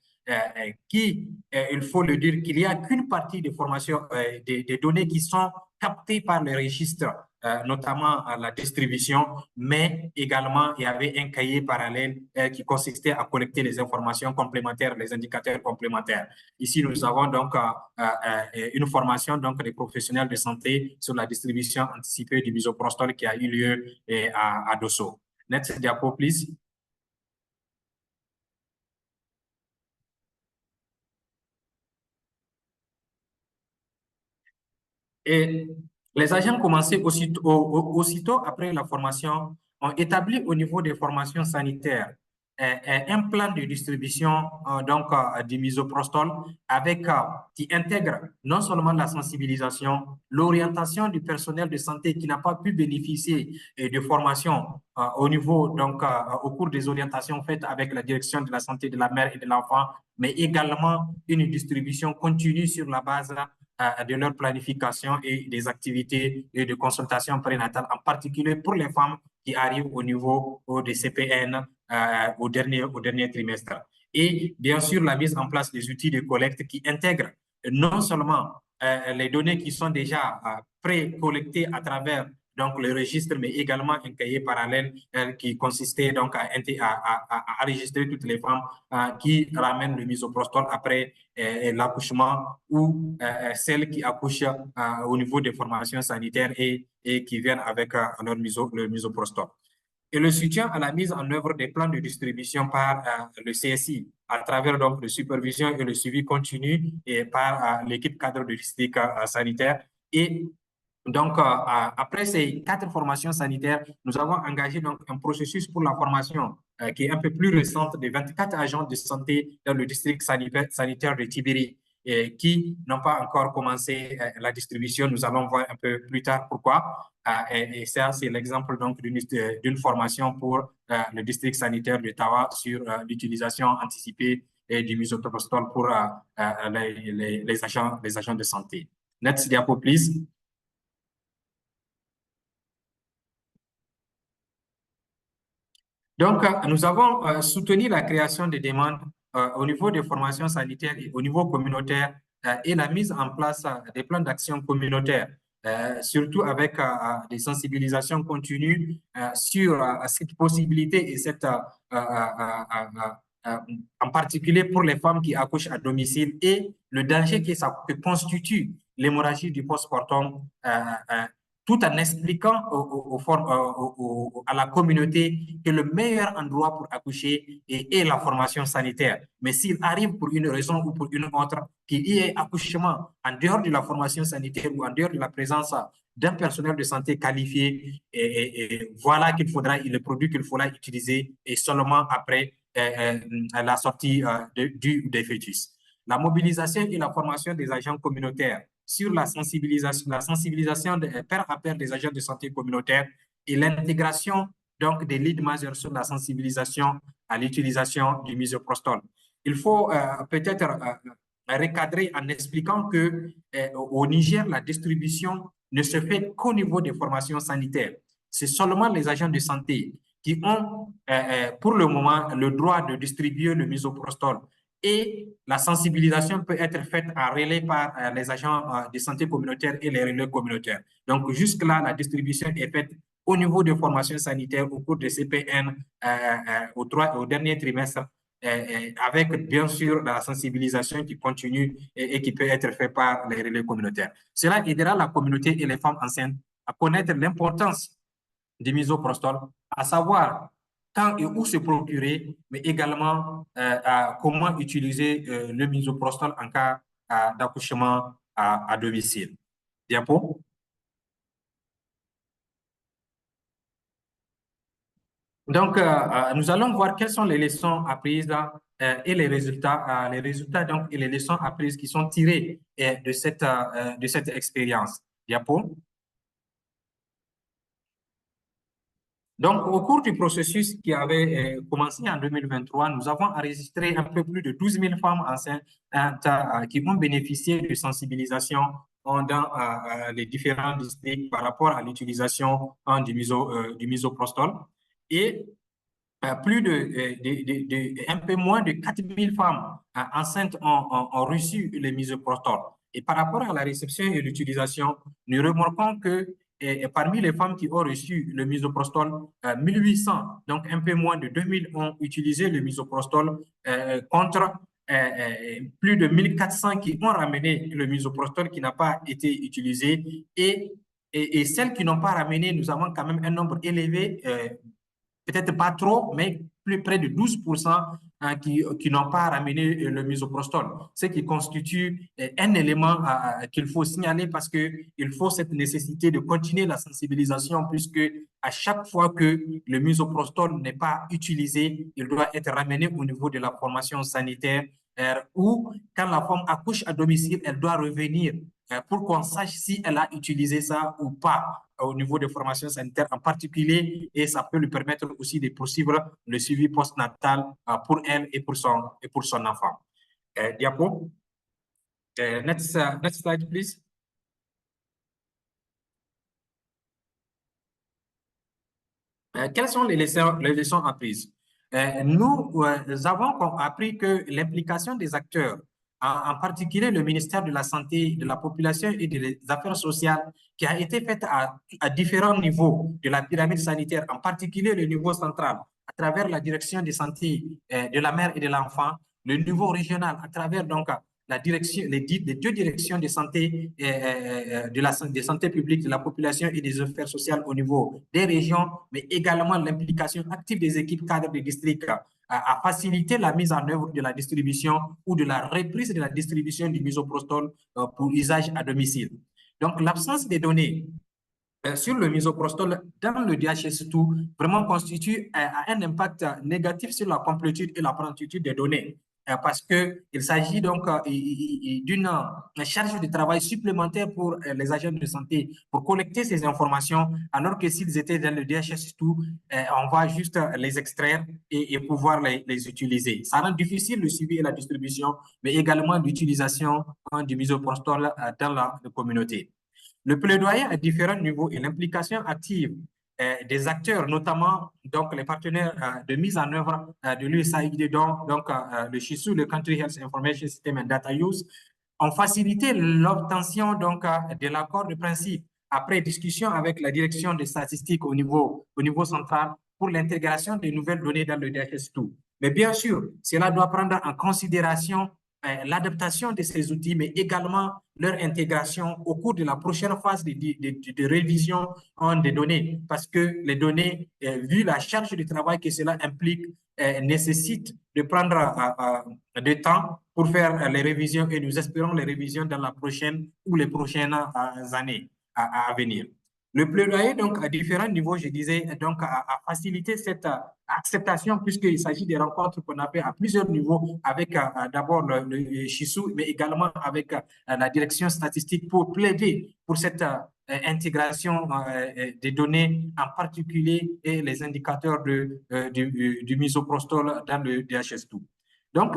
il faut le dire, qu'il n'y a qu'une partie des formations, des données qui sont captées par les registres, notamment à la distribution, mais également il y avait un cahier parallèle qui consistait à collecter les informations complémentaires, les indicateurs complémentaires. Ici, nous avons donc une formation donc, des professionnels de santé sur la distribution anticipée du misoprostol qui a eu lieu à Dosso. Next diapo, please. Et Les agents commencés aussitôt après la formation ont établi au niveau des formations sanitaires un plan de distribution du misoprostol qui intègre non seulement la sensibilisation, l'orientation du personnel de santé qui n'a pas pu bénéficier de formation au cours des orientations faites avec la direction de la santé de la mère et de l'enfant, mais également une distribution continue sur la base de leur planification et des activités de consultation prénatale, en particulier pour les femmes qui arrivent au niveau des CPN au dernier trimestre. Et bien sûr, la mise en place des outils de collecte qui intègrent non seulement les données qui sont déjà pré-collectées à travers le registre, mais également un cahier parallèle qui consistait donc à enregistrer toutes les femmes qui ramènent le misoprostol après l'accouchement ou celles qui accouchent au niveau des formations sanitaires et qui viennent avec le misoprostol. Et le soutien à la mise en œuvre des plans de distribution par le CSI à travers donc, la supervision et le suivi continu et par l'équipe cadre de district sanitaire. Et donc, après ces 4 formations sanitaires, nous avons engagé donc un processus pour la formation qui est un peu plus récente de 24 agents de santé dans le district sanitaire de Tibiri et qui n'ont pas encore commencé la distribution. Nous allons voir un peu plus tard pourquoi. Et ça, c'est l'exemple donc d'une formation pour le district sanitaire de Tawa sur l'utilisation anticipée du misoprostol pour les agents de santé. Next diapo, please. Donc, nous avons soutenu la création des demandes au niveau des formations sanitaires et au niveau communautaire et la mise en place des plans d'action communautaires, surtout avec des sensibilisations continues sur cette possibilité et en particulier pour les femmes qui accouchent à domicile et le danger que constitue l'hémorragie du postpartum tout en expliquant à la communauté que le meilleur endroit pour accoucher est la formation sanitaire. Mais s'il arrive pour une raison ou pour une autre qu'il y ait accouchement en dehors de la formation sanitaire ou en dehors de la présence d'un personnel de santé qualifié, voilà le produit qu'il faudra utiliser et seulement après la sortie des fœtus. La mobilisation et la formation des agents communautaires sur la sensibilisation de pair à pair des agents de santé communautaire et l'intégration donc des lead majeurs sur la sensibilisation à l'utilisation du misoprostol. Il faut peut-être recadrer en expliquant que au Niger, la distribution ne se fait qu'au niveau des formations sanitaires. C'est seulement les agents de santé qui ont pour le moment le droit de distribuer le misoprostol. Et la sensibilisation peut être faite en relais par les agents de santé communautaire et les relais communautaires. Donc, jusque-là, la distribution est faite au niveau des formations sanitaires au cours des CPN au dernier trimestre, avec bien sûr la sensibilisation qui continue et qui peut être faite par les relais communautaires. Cela aidera la communauté et les femmes enceintes à connaître l'importance du misoprostol, à savoir quand et où se procurer, mais également comment utiliser le misoprostol en cas d'accouchement à domicile. Diapo. Donc, nous allons voir quelles sont les leçons apprises et les résultats donc, et les leçons apprises qui sont tirées de cette expérience. Diapo. Donc, au cours du processus qui avait commencé en 2023, nous avons enregistré un peu plus de 12 000 femmes enceintes qui ont bénéficié de sensibilisation dans les différents districts par rapport à l'utilisation du misoprostol. Et un peu moins de 4 000 femmes enceintes ont reçu le misoprostol. Et par rapport à la réception et l'utilisation, nous remarquons que parmi les femmes qui ont reçu le misoprostol, 1800, donc un peu moins de 2000, ont utilisé le misoprostol contre plus de 1400 qui ont ramené le misoprostol qui n'a pas été utilisé. Et celles qui n'ont pas ramené, nous avons quand même un nombre élevé peut-être pas trop, mais plus près de 12% hein, qui n'ont pas ramené le misoprostol, ce qui constitue un élément qu'il faut signaler parce qu'il faut cette nécessité de continuer la sensibilisation puisque à chaque fois que le misoprostol n'est pas utilisé, il doit être ramené au niveau de la formation sanitaire ou quand la femme accouche à domicile, elle doit revenir pour qu'on sache si elle a utilisé ça ou pas au niveau des formations sanitaires en particulier et ça peut lui permettre aussi de poursuivre le suivi postnatal pour elle et pour son enfant. Diapo. Next slide, please. Quelles sont les leçons apprises? Nous avons appris que l'implication des acteurs, en particulier le ministère de la Santé, de la Population et des Affaires sociales, qui a été faite à différents niveaux de la pyramide sanitaire, en particulier le niveau central, à travers la direction de santé de la mère et de l'enfant, le niveau régional, à travers donc la direction, les deux directions de santé, de santé publique, de la population et des affaires sociales au niveau des régions, mais également l'implication active des équipes cadres des districts à faciliter la mise en œuvre de la distribution ou de la reprise de la distribution du misoprostol pour usage à domicile. Donc, l'absence des données sur le misoprostol dans le DHS2 vraiment constitue un impact négatif sur la complétude et la promptitude des données parce qu'il s'agit donc d'une charge de travail supplémentaire pour les agents de santé pour collecter ces informations, alors que s'ils étaient dans le DHS2, on va juste les extraire et pouvoir les utiliser. Ça rend difficile le suivi et la distribution, mais également l'utilisation du misoprostol dans la communauté. Le plaidoyer à différents niveaux et l'implication active des acteurs, notamment donc les partenaires de mise en œuvre de l'USAID, donc le CHISU, le Country Health Information System and Data Use, ont facilité l'obtention donc de l'accord de principe après discussion avec la direction des statistiques au niveau central pour l'intégration des nouvelles données dans le DHS2. Mais bien sûr, cela doit prendre en considération l'adaptation de ces outils, mais également leur intégration au cours de la prochaine phase de révision des données, parce que les données, vu la charge de travail que cela implique, nécessitent de prendre du temps pour faire les révisions et nous espérons les révisions dans la prochaine ou les prochaines années à venir. Le plaidoyer, donc, à différents niveaux, je disais, donc, à faciliter cette acceptation, puisqu'il s'agit des rencontres qu'on a fait à plusieurs niveaux, avec d'abord le CHISU, mais également avec la direction statistique pour plaider pour cette intégration des données, en particulier et les indicateurs du misoprostol dans le DHS2. Donc,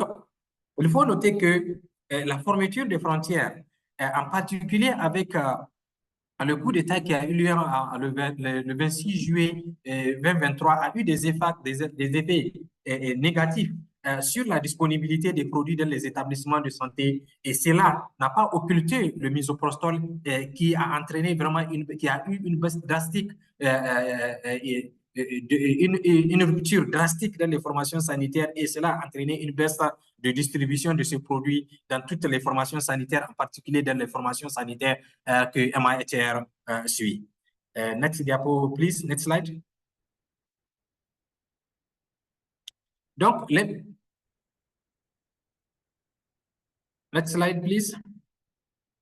il faut noter que la fermeture des frontières, en particulier avec le coup d'État qui a eu lieu le 26 juillet 2023 a eu des effets négatifs sur la disponibilité des produits dans les établissements de santé et cela n'a pas occulté le misoprostol qui a entraîné vraiment qui a eu une baisse drastique une rupture drastique dans les formations sanitaires et cela a entraîné une baisse de distribution de ces produits dans toutes les formations sanitaires, en particulier dans les formations sanitaires que MIHR suit. Next diapo, please. Next slide. Donc, next slide, please.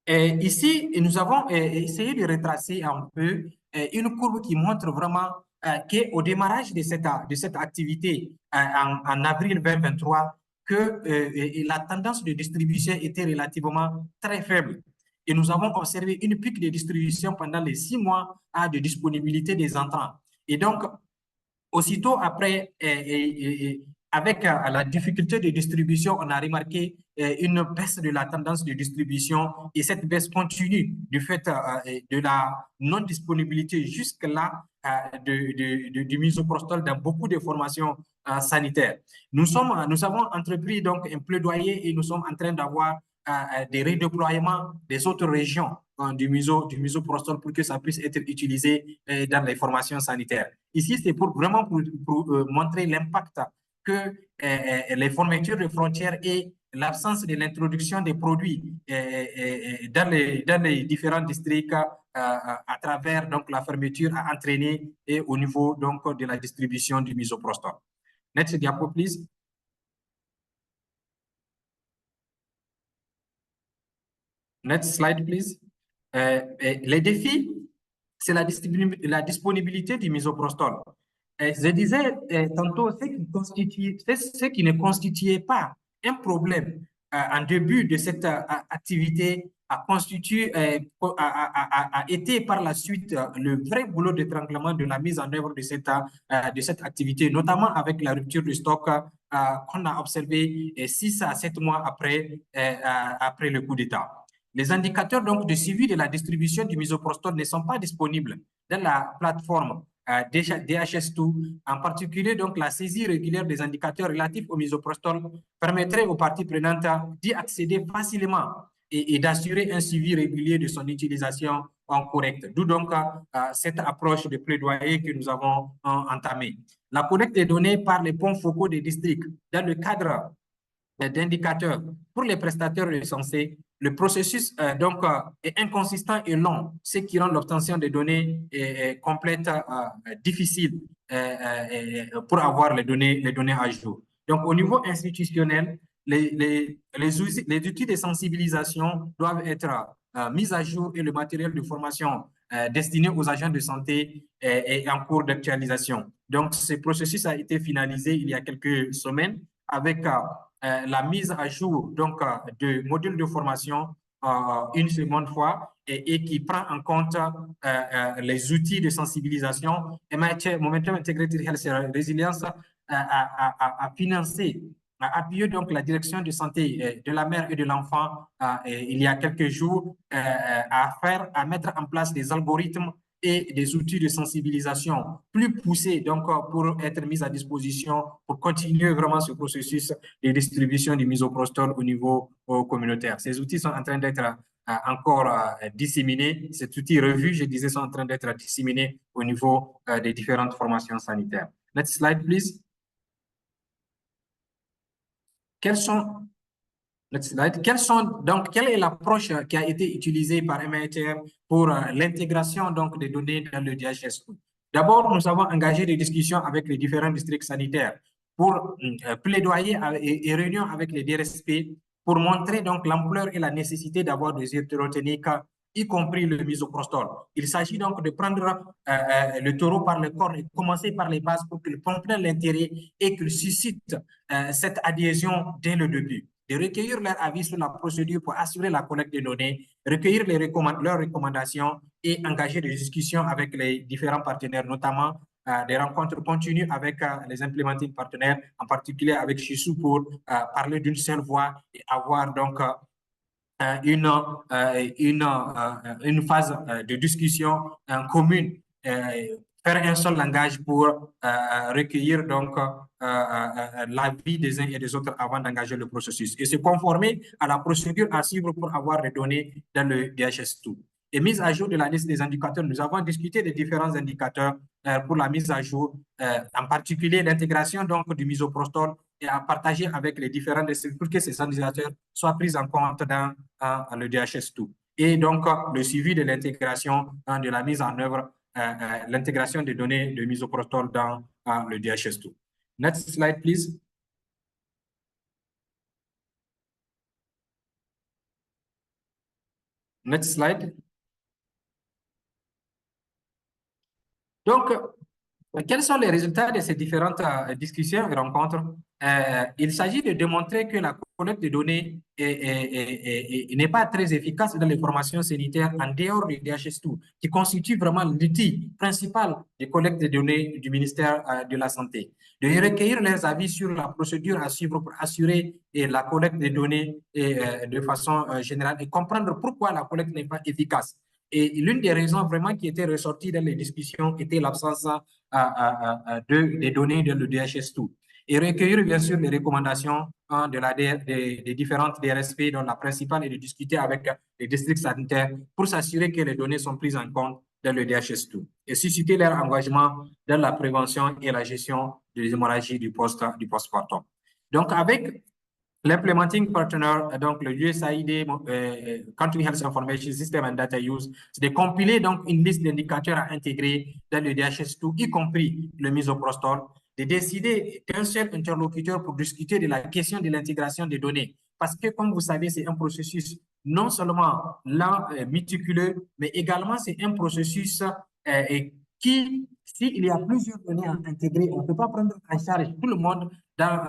Ici, nous avons essayé de retracer un peu une courbe qui montre vraiment qu'au démarrage de cette activité en avril 2023, que la tendance de distribution était relativement très faible. Et nous avons observé une pique de distribution pendant les 6 mois de disponibilité des entrants. Et donc, aussitôt après, avec la difficulté de distribution, on a remarqué une baisse de la tendance de distribution et cette baisse continue du fait de la non-disponibilité jusque-là du misoprostol dans beaucoup de formations sanitaires. Nous avons entrepris donc un plaidoyer et nous sommes en train d'avoir des redéploiements des autres régions du misoprostol pour que ça puisse être utilisé dans les formations sanitaires. Ici, c'est vraiment pour montrer l'impact que les fermetures de frontières et l'absence de l'introduction des produits dans les différents districts à travers donc, la fermeture a entraîné et au niveau donc, de la distribution du misoprostol. Next diapo, please. Next slide, please. Les défis, c'est la disponibilité du misoprostol. Je disais tantôt, ce qui ne constituait pas un problème en début de cette activité a été par la suite le vrai boulot d'étranglement de la mise en œuvre de cette activité, notamment avec la rupture du stock qu'on a observé 6 à 7 mois après le coup d'État. Les indicateurs donc de suivi de la distribution du misoprostol ne sont pas disponibles dans la plateforme DHS2. En particulier, donc, la saisie régulière des indicateurs relatifs au misoprostol permettrait aux parties prenantes d'y accéder facilement et d'assurer un suivi régulier de son utilisation en correcte. D'où donc cette approche de plaidoyer que nous avons entamée. La collecte des données par les points focaux des districts dans le cadre d'indicateurs pour les prestataires recensés, le processus est inconsistant et long, ce qui rend l'obtention des données complètes difficile pour avoir les données à jour. Donc, au niveau institutionnel, les outils de sensibilisation doivent être mis à jour et le matériel de formation destiné aux agents de santé est en cours d'actualisation. Donc, ce processus a été finalisé il y a quelques semaines avec la mise à jour donc, de modules de formation une seconde fois et qui prend en compte les outils de sensibilisation. Et Momentum Integrated Health Resilience a financé, a appuyé donc la direction de santé de la mère et de l'enfant il y a quelques jours à mettre en place des algorithmes et des outils de sensibilisation plus poussés donc, pour être mis à disposition pour continuer vraiment ce processus de distribution du misoprostol au niveau communautaire. Ces outils sont en train d'être encore disséminés. Cet outil revu, je disais, sont en train d'être disséminés au niveau des différentes formations sanitaires. Next slide, please. Quelle est l'approche qui a été utilisée par MHR pour l'intégration donc des données dans le DHS? D'abord, nous avons engagé des discussions avec les différents districts sanitaires pour plaidoyer et réunions avec les DRSP pour montrer donc l'ampleur et la nécessité d'avoir des hétérotoniques, y compris le misoprostol. Il s'agit donc de prendre le taureau par le corps et commencer par les bases pour qu'ils comprennent l'intérêt et qu'ils suscitent cette adhésion dès le début. De recueillir leur avis sur la procédure pour assurer la collecte des données, recueillir leurs recommandations et engager des discussions avec les différents partenaires, notamment des rencontres continues avec les implementing partenaires, en particulier avec Chisou pour parler d'une seule voix et avoir donc une phase de discussion commune, faire un seul langage pour recueillir donc l'avis des uns et des autres avant d'engager le processus et se conformer à la procédure à suivre pour avoir les données dans le DHS2. Et mise à jour de la liste des indicateurs, nous avons discuté des différents indicateurs pour la mise à jour, en particulier l'intégration donc du misoprostol et à partager avec les différents districts pour que ces indicateurs soient pris en compte dans le DHS2. Et donc, le suivi de l'intégration, de la mise en œuvre, l'intégration des données de misoprostol dans le DHS2. Next slide, please. Next slide. Donc, quels sont les résultats de ces différentes discussions et rencontres? Il s'agit de démontrer que la collecte de données n'est pas très efficace dans les formations sanitaires en dehors du DHS2, qui constitue vraiment l'outil principal de collecte de données du ministère de la Santé. De recueillir leurs avis sur la procédure à suivre pour assurer la collecte des données de façon générale et comprendre pourquoi la collecte n'est pas efficace. Et l'une des raisons vraiment qui était ressortie dans les discussions était l'absence des données de le DHS2. Et recueillir bien sûr les recommandations des différentes DRSP, dont la principale est de discuter avec les districts sanitaires pour s'assurer que les données sont prises en compte dans le DHS2 et susciter leur engagement dans la prévention et la gestion des hémorragies du postpartum. Donc, avec l'implementing partner, donc le USAID, Country Health Information System and Data Use, c'est de compiler donc une liste d'indicateurs à intégrer dans le DHS2, y compris le misoprostol, de décider d'un seul interlocuteur pour discuter de la question de l'intégration des données. Parce que, comme vous savez, c'est un processus non seulement lent, méticuleux, mais également c'est un processus qui, s'il y a plusieurs données à intégrer, on ne peut pas prendre en charge tout le monde dans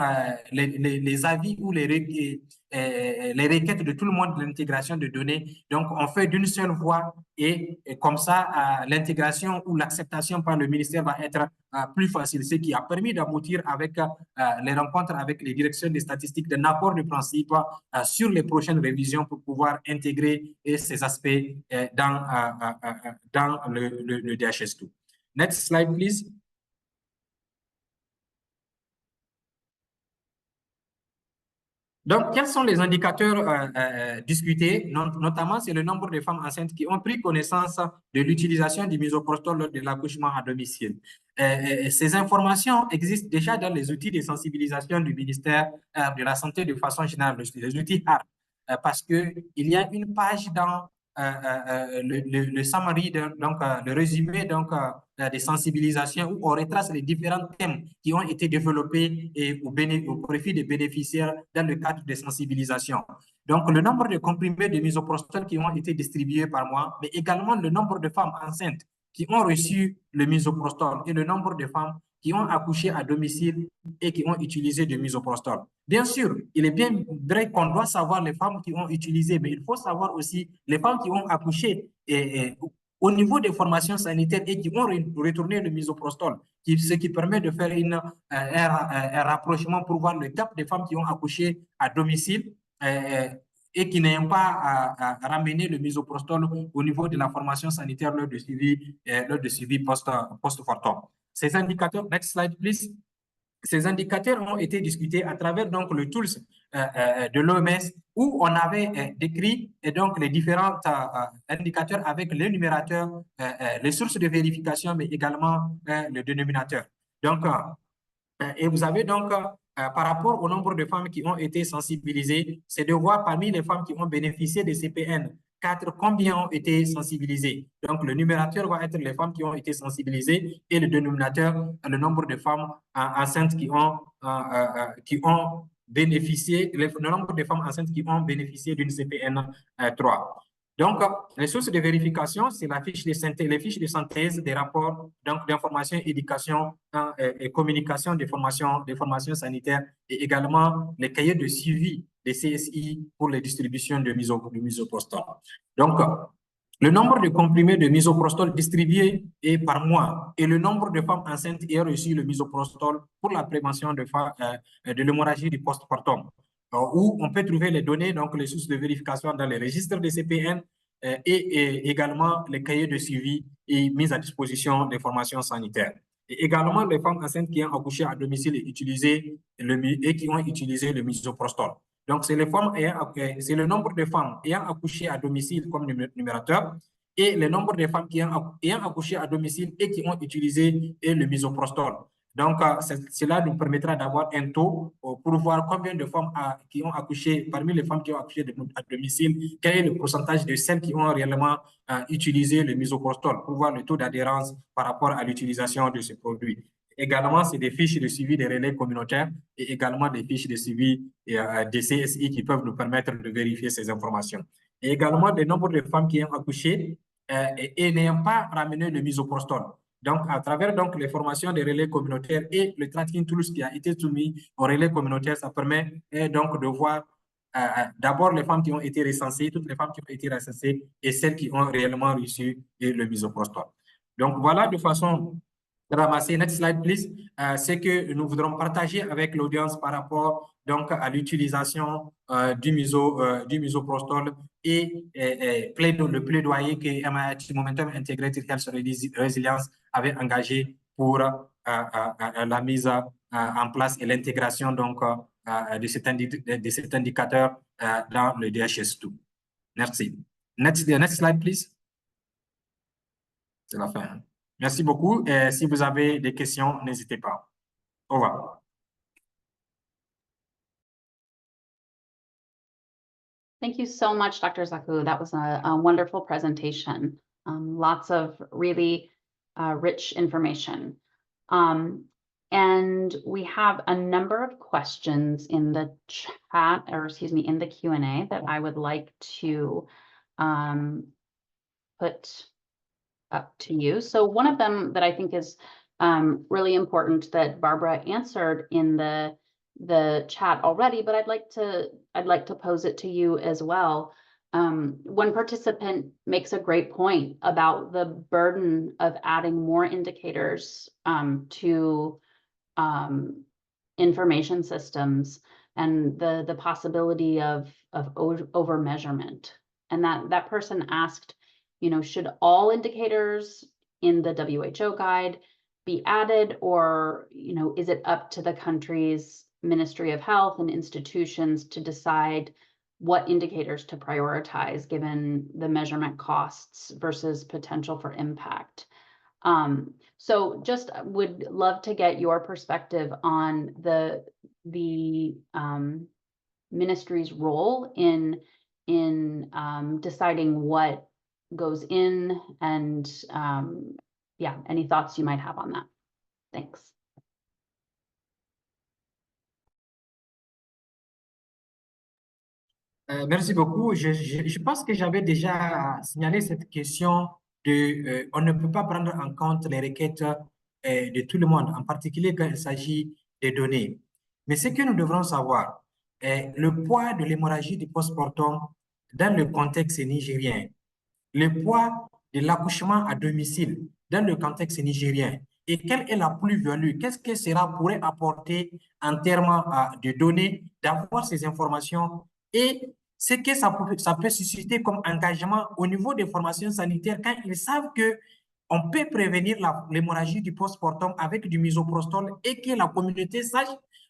les avis ou les requêtes de tout le monde de l'intégration de données. Donc, on fait d'une seule voix et comme ça, l'intégration ou l'acceptation par le ministère va être plus facile, ce qui a permis d'aboutir avec les rencontres avec les directions des statistiques d'un accord de principe sur les prochaines révisions pour pouvoir intégrer ces aspects dans le DHS2. Next slide, please. Donc, quels sont les indicateurs discutés? Notamment, c'est le nombre de femmes enceintes qui ont pris connaissance de l'utilisation du misoprostol lors de l'accouchement à domicile. Ces informations existent déjà dans les outils de sensibilisation du ministère de la Santé de façon générale, les outils HAR, parce qu'il y a une page dans le summary, donc le résumé des sensibilisations où on retrace les différents thèmes qui ont été développés et au profit des bénéficiaires dans le cadre des sensibilisations. Donc, le nombre de comprimés de misoprostol qui ont été distribués par mois, mais également le nombre de femmes enceintes qui ont reçu le misoprostol et le nombre de femmes qui ont accouché à domicile et qui ont utilisé du misoprostol. Bien sûr, il est bien vrai qu'on doit savoir les femmes qui ont utilisé, mais il faut savoir aussi les femmes qui ont accouché au niveau des formations sanitaires et qui ont retourné le misoprostol, ce qui permet de faire un rapprochement pour voir le gap des femmes qui ont accouché à domicile et qui n'ayant pas à ramener le misoprostol au niveau de la formation sanitaire lors de suivi post-mortem. Ces indicateurs, next slide please. Ces indicateurs ont été discutés à travers donc le tools de l'OMS où on avait décrit donc les différents indicateurs avec les numérateurs, les sources de vérification, mais également le dénominateur. Donc, et vous avez donc, par rapport au nombre de femmes qui ont été sensibilisées, c'est de voir parmi les femmes qui ont bénéficié des CPN 4, combien ont été sensibilisées. Donc, le numérateur va être les femmes qui ont été sensibilisées et le dénominateur, le nombre de femmes enceintes qui ont bénéficié, le nombre de femmes enceintes qui ont bénéficié d'une CPN 3. Donc, les sources de vérification, c'est les fiches de synthèse des rapports d'information, éducation et communication des formations sanitaires et également les cahiers de suivi des CSI pour les distributions de misoprostol. Donc, le nombre de comprimés de misoprostol distribués est par mois et le nombre de femmes enceintes ayant reçu le misoprostol pour la prévention de l'hémorragie du postpartum, où on peut trouver les données, donc les sources de vérification dans les registres des CPN et également les cahiers de suivi et mise à disposition des formations sanitaires. Et également les femmes enceintes qui ont accouché à domicile et qui ont utilisé le misoprostol. Donc, c'est le nombre de femmes ayant accouché à domicile comme numérateur et le nombre de femmes ayant accouché à domicile et qui ont utilisé le misoprostol. Donc, cela nous permettra d'avoir un taux pour voir combien de femmes qui ont accouché, parmi les femmes qui ont accouché à domicile, quel est le pourcentage de celles qui ont réellement utilisé le misoprostol pour voir le taux d'adhérence par rapport à l'utilisation de ce produit. Également, c'est des fiches de suivi des relais communautaires et également des fiches de suivi des CSI qui peuvent nous permettre de vérifier ces informations. Et également, le nombre de femmes qui ont accouché et n'ayant pas ramené le misoprostol. Donc, à travers donc, les formations des relais communautaires et le tracking tools qui a été soumis aux relais communautaires, ça permet donc de voir d'abord les femmes qui ont été recensées, toutes les femmes qui ont été recensées et celles qui ont réellement reçu le misoprostol. Donc, voilà de façon ramasser. Next slide, please. C'est que nous voudrons partager avec l'audience par rapport donc à l'utilisation du misoprostol et le plaidoyer que MIH Momentum Integrated Health Resilience avait engagé pour la mise en place et l'intégration donc de cet indicateur dans le DHS2. Merci. Next slide, please. C'est la fin. Merci beaucoup. Et si vous avez des questions, n'hésitez pas. Au revoir. Thank you so much, Dr. Zaku. That was a wonderful presentation. Lots of really rich information. And we have a number of questions in the chat, or excuse me, in the Q&A that I would like to put up to you. So one of them that I think is really important that Barbara answered in the chat already, but I'd like to pose it to you as well. One participant makes a great point about the burden of adding more indicators to information systems and the possibility of over measurement. And that person asked, should all indicators in the WHO guide be added, or, is it up to the country's Ministry of Health and institutions to decide what indicators to prioritize given the measurement costs versus potential for impact? So just would love to get your perspective on the ministry's role in deciding what goes in, and yeah, any thoughts you might have on that. Thanks. Merci beaucoup. Je pense que j'avais déjà signalé cette question de on ne peut pas prendre en compte les requêtes de tout le monde, en particulier quand il s'agit des données. Mais ce que nous devrons savoir est le poids de l'hémorragie du post-mortem dans le contexte nigérien, le poids de l'accouchement à domicile dans le contexte nigérien, et quelle est la plus-value, qu'est-ce que cela pourrait apporter en termes de données, d'avoir ces informations, et ce que ça peut susciter comme engagement au niveau des formations sanitaires quand ils savent qu'on peut prévenir l'hémorragie du post-mortem avec du misoprostol et que la communauté sache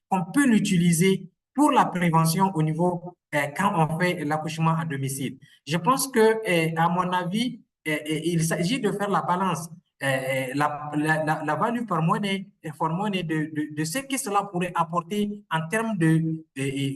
qu'on peut l'utiliser pour la prévention au niveau quand on fait l'accouchement à domicile. Je pense que, à mon avis, il s'agit de faire la balance. La value par monnaie de ce que cela pourrait apporter en termes de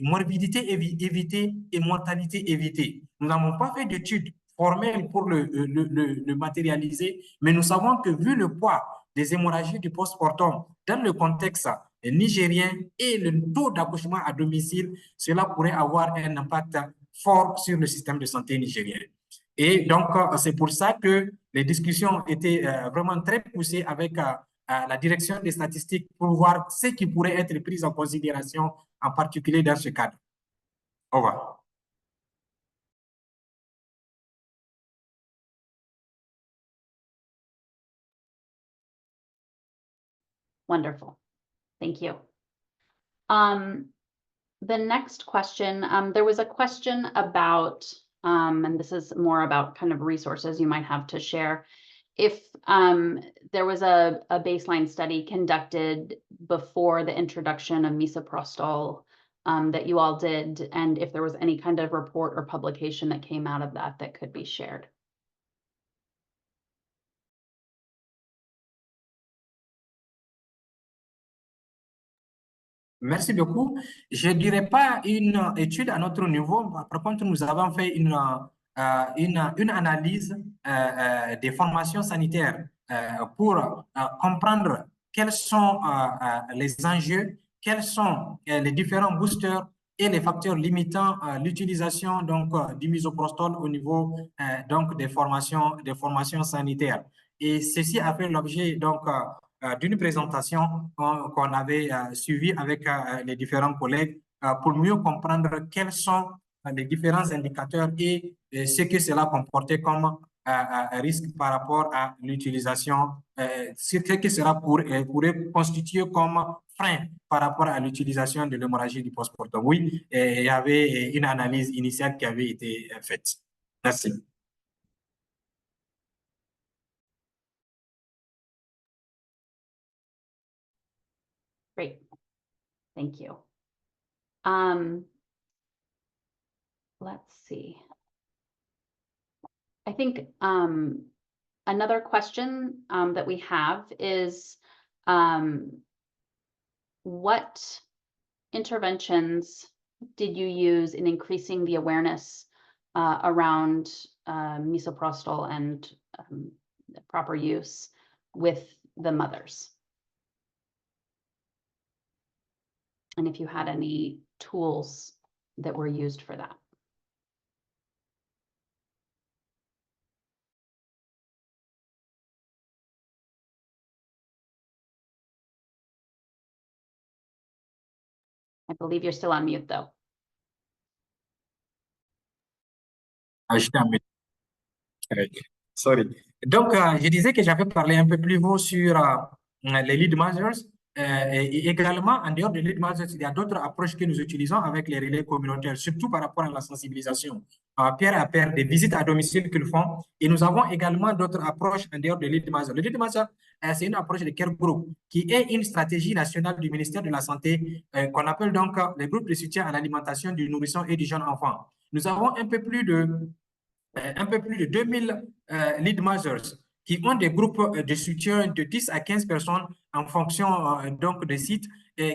morbidité évitée et mortalité évitée. Nous n'avons pas fait d'études formelles pour le matérialiser, mais nous savons que vu le poids des hémorragies du post-mortem dans le contexte nigérien et le taux d'accouchement à domicile, cela pourrait avoir un impact fort sur le système de santé nigérien. Et donc, c'est pour ça que les discussions étaient vraiment très poussées avec la direction des statistiques pour voir ce qui pourrait être pris en considération, en particulier dans ce cadre. Au revoir. Wonderful. Thank you. The next question, there was a question about, and this is more about kind of resources you might have to share. If there was a baseline study conducted before the introduction of misoprostol that you all did, and if there was any kind of report or publication that came out of that could be shared. Merci beaucoup. Je ne dirais pas une étude à notre niveau. Par contre, nous avons fait une analyse des formations sanitaires pour comprendre quels sont les enjeux, quels sont les différents boosters et les facteurs limitant l'utilisation du misoprostol au niveau donc des formations sanitaires. Et ceci a fait l'objet d'une présentation qu'on avait suivie avec les différents collègues pour mieux comprendre quels sont les différents indicateurs et ce que cela comportait comme risque par rapport à l'utilisation, ce que cela pourrait constituer comme frein par rapport à l'utilisation de l'hémorragie du post-mortem. Oui, il y avait une analyse initiale qui avait été faite. Merci. Great. Thank you. Let's see. I think another question that we have is what interventions did you use in increasing the awareness around misoprostol and proper use with the mothers? and if you had any tools that were used for that. I believe you're still on mute, though. Sorry. Donc, je disais que j'avais parlé un peu plus haut sur les lead managers. Et également, en dehors des lead managers, il y a d'autres approches que nous utilisons avec les relais communautaires, surtout par rapport à la sensibilisation. Pair à pair, des visites à domicile qu'ils font. Et nous avons également d'autres approches en dehors des lead managers. Le lead manager, c'est une approche de care group, qui est une stratégie nationale du ministère de la Santé, qu'on appelle donc les groupes de soutien à l'alimentation du nourrisson et du jeune enfant. Nous avons un peu plus de 2000 lead managers qui ont des groupes de soutien de 10 à 15 personnes en fonction donc des sites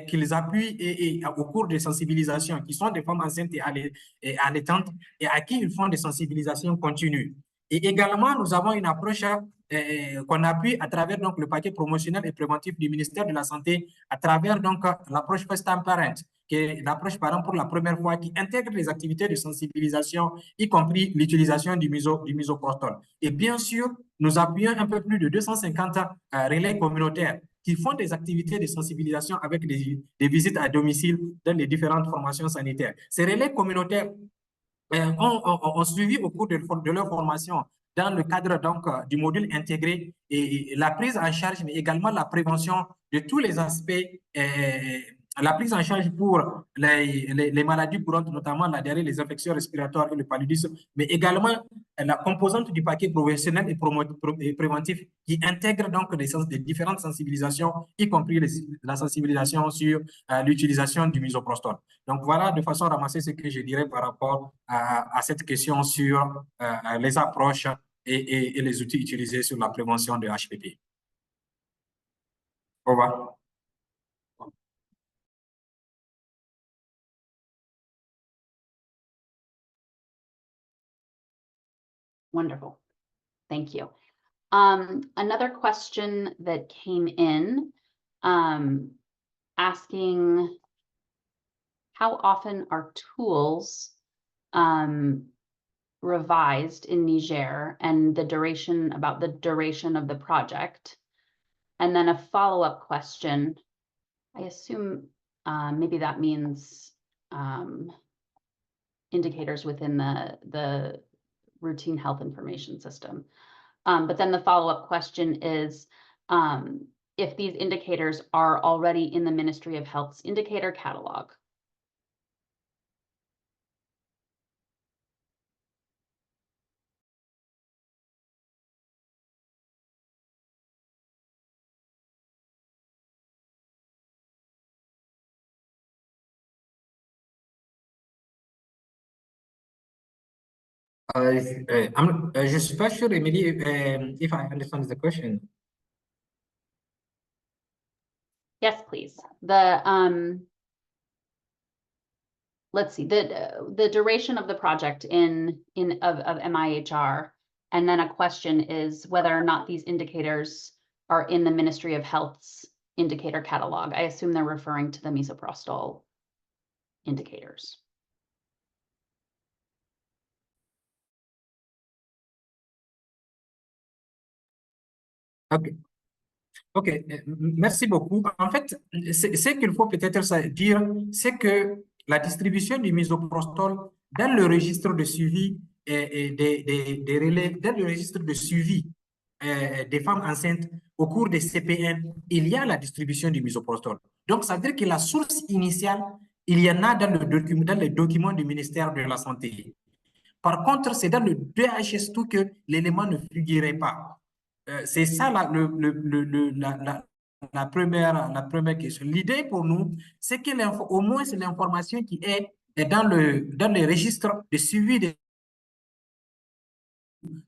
qu'ils appuient et au cours des sensibilisations, qui sont des femmes enceintes et allaitantes et à qui ils font des sensibilisations continues. Et également, nous avons une approche qu'on appuie à travers donc, le paquet promotionnel et préventif du ministère de la Santé, à travers donc l'approche First Time Parent, qui est l'approche parent pour la première fois, qui intègre les activités de sensibilisation, y compris l'utilisation du misoprostol. Et bien sûr, nous appuyons un peu plus de 250 relais communautaires qui font des activités de sensibilisation avec des visites à domicile dans les différentes formations sanitaires. Ces relais communautaires ont suivi au cours de leur formation dans le cadre donc du module intégré et la prise en charge, mais également la prévention de tous les aspects, la prise en charge pour les maladies courantes, notamment la diarrhée, les infections respiratoires et le paludisme, mais également la composante du paquet professionnel et préventif qui intègre donc des différentes sensibilisations, y compris la sensibilisation sur l'utilisation du misoprostol. Donc voilà de façon ramassée ce que je dirais par rapport à cette question sur les approches et les outils utilisés sur la prévention de HPP. Au revoir. Wonderful. Thank you. Another question that came in asking how often are tools revised in Niger and about the duration of the project. And then a follow-up question, I assume maybe that means indicators within the routine health information system. But then the follow-up question is if these indicators are already in the Ministry of Health's indicator catalog. Je suis pas sure, Emily, if I understand the question. Yes, please. Let's see, the duration of the project of MIHR, and then a question is whether or not these indicators are in the Ministry of Health's indicator catalog. I assume they're referring to the misoprostol indicators. OK. OK, merci beaucoup. En fait, ce qu'il faut peut-être dire, c'est que la distribution du misoprostol dans le registre de suivi des relais, dans le registre de suivi des femmes enceintes au cours des CPN, il y a la distribution du misoprostol. Donc, ça veut dire que la source initiale, il y en a dans les documents du ministère de la Santé. Par contre, c'est dans le DHS2 que l'élément ne figurait pas. C'est ça la première question. L'idée pour nous, c'est qu'au moins c'est l'information qui est dans les registres de suivi des.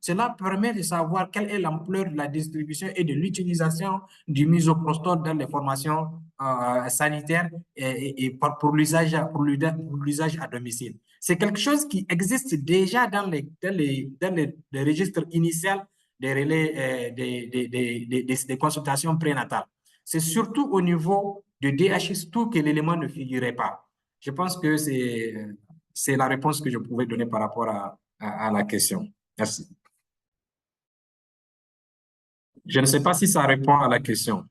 Cela permet de savoir quelle est l'ampleur de la distribution et de l'utilisation du misoprostol dans les formations sanitaires et pour l'usage à domicile. C'est quelque chose qui existe déjà dans les registres initiaux des relais des consultations prénatales. C'est surtout au niveau de DHIS tout que l'élément ne figurait pas. Je pense que c'est la réponse que je pouvais donner par rapport à la question. Merci. Je ne sais pas si ça répond à la question.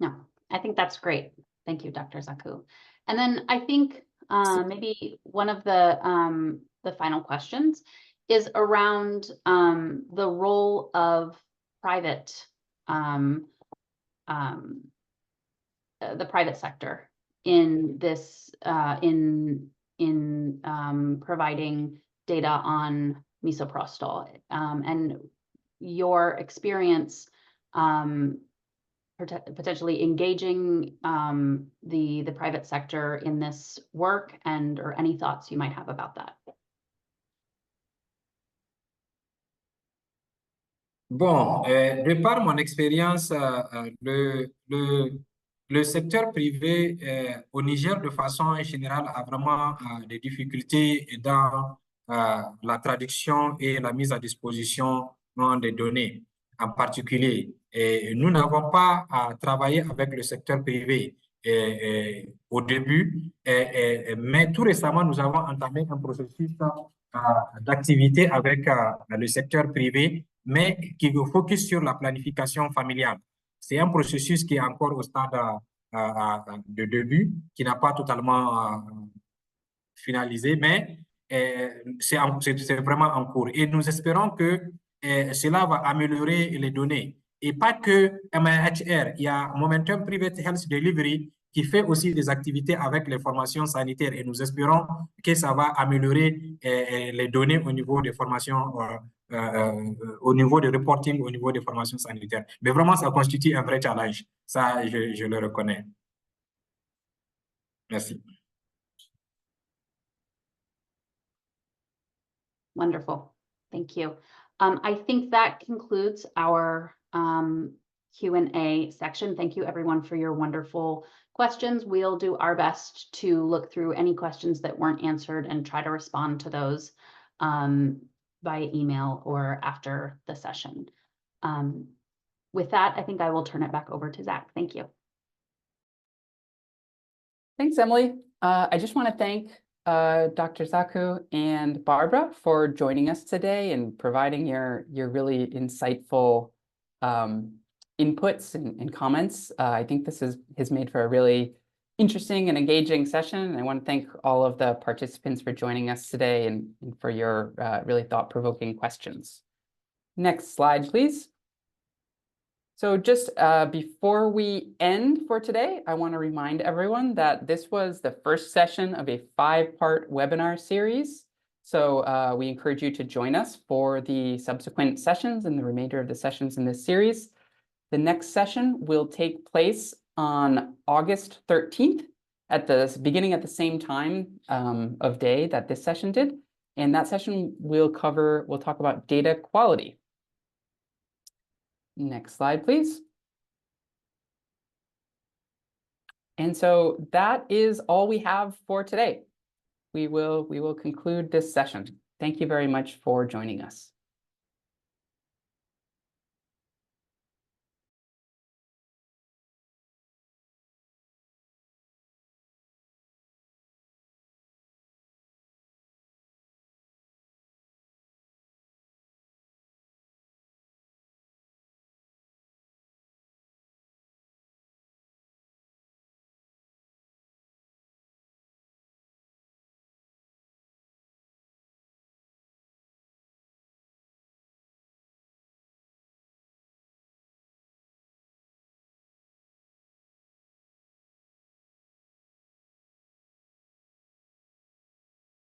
No, I think that's great. Thank you, Dr. Zaku. And then I think maybe one of the final questions is around the role of the private sector in this providing data on misoprostol and your experience potentially engaging the private sector in this work or any thoughts you might have about that. Bon, de par mon expérience, le secteur privé au Niger, de façon générale, a vraiment des difficultés dans la traduction et la mise à disposition des données en particulier. Et nous n'avons pas travaillé avec le secteur privé au début, mais tout récemment, nous avons entamé un processus d'activité avec le secteur privé, mais qui focus sur la planification familiale. C'est un processus qui est encore au stade de début, qui n'a pas totalement finalisé, mais c'est vraiment en cours. Et nous espérons que cela va améliorer les données. Et pas que MHR, il y a Momentum Private Health Delivery qui fait aussi des activités avec les formations sanitaires. Et nous espérons que ça va améliorer les données au niveau des formations, au niveau de reporting, au niveau des formations sanitaires. Mais vraiment, ça constitue un vrai challenge. Ça, je le reconnais. Merci. Wonderful. Thank you. I think that concludes our Q&A section. Thank you everyone for your wonderful questions. We'll do our best to look through any questions that weren't answered and try to respond to those by email or after the session. With that, I think I will turn it back over to Zach. Thank you. Thanks, Emily. I just want to thank Dr. Zaku and Barbara for joining us today and providing your really insightful inputs and comments. I think this has made for a really interesting and engaging session. And I want to thank all of the participants for joining us today and for your really thought-provoking questions. Next slide, please. So just before we end for today, I want to remind everyone that this was the first session of a 5-part webinar series. So we encourage you to join us for the subsequent sessions and the remainder of the sessions in this series. The next session will take place on August 13th beginning at the same time of day that this session did. And that session we'll talk about data quality. Next slide, please. And so that is all we have for today. We will conclude this session. Thank you very much for joining us.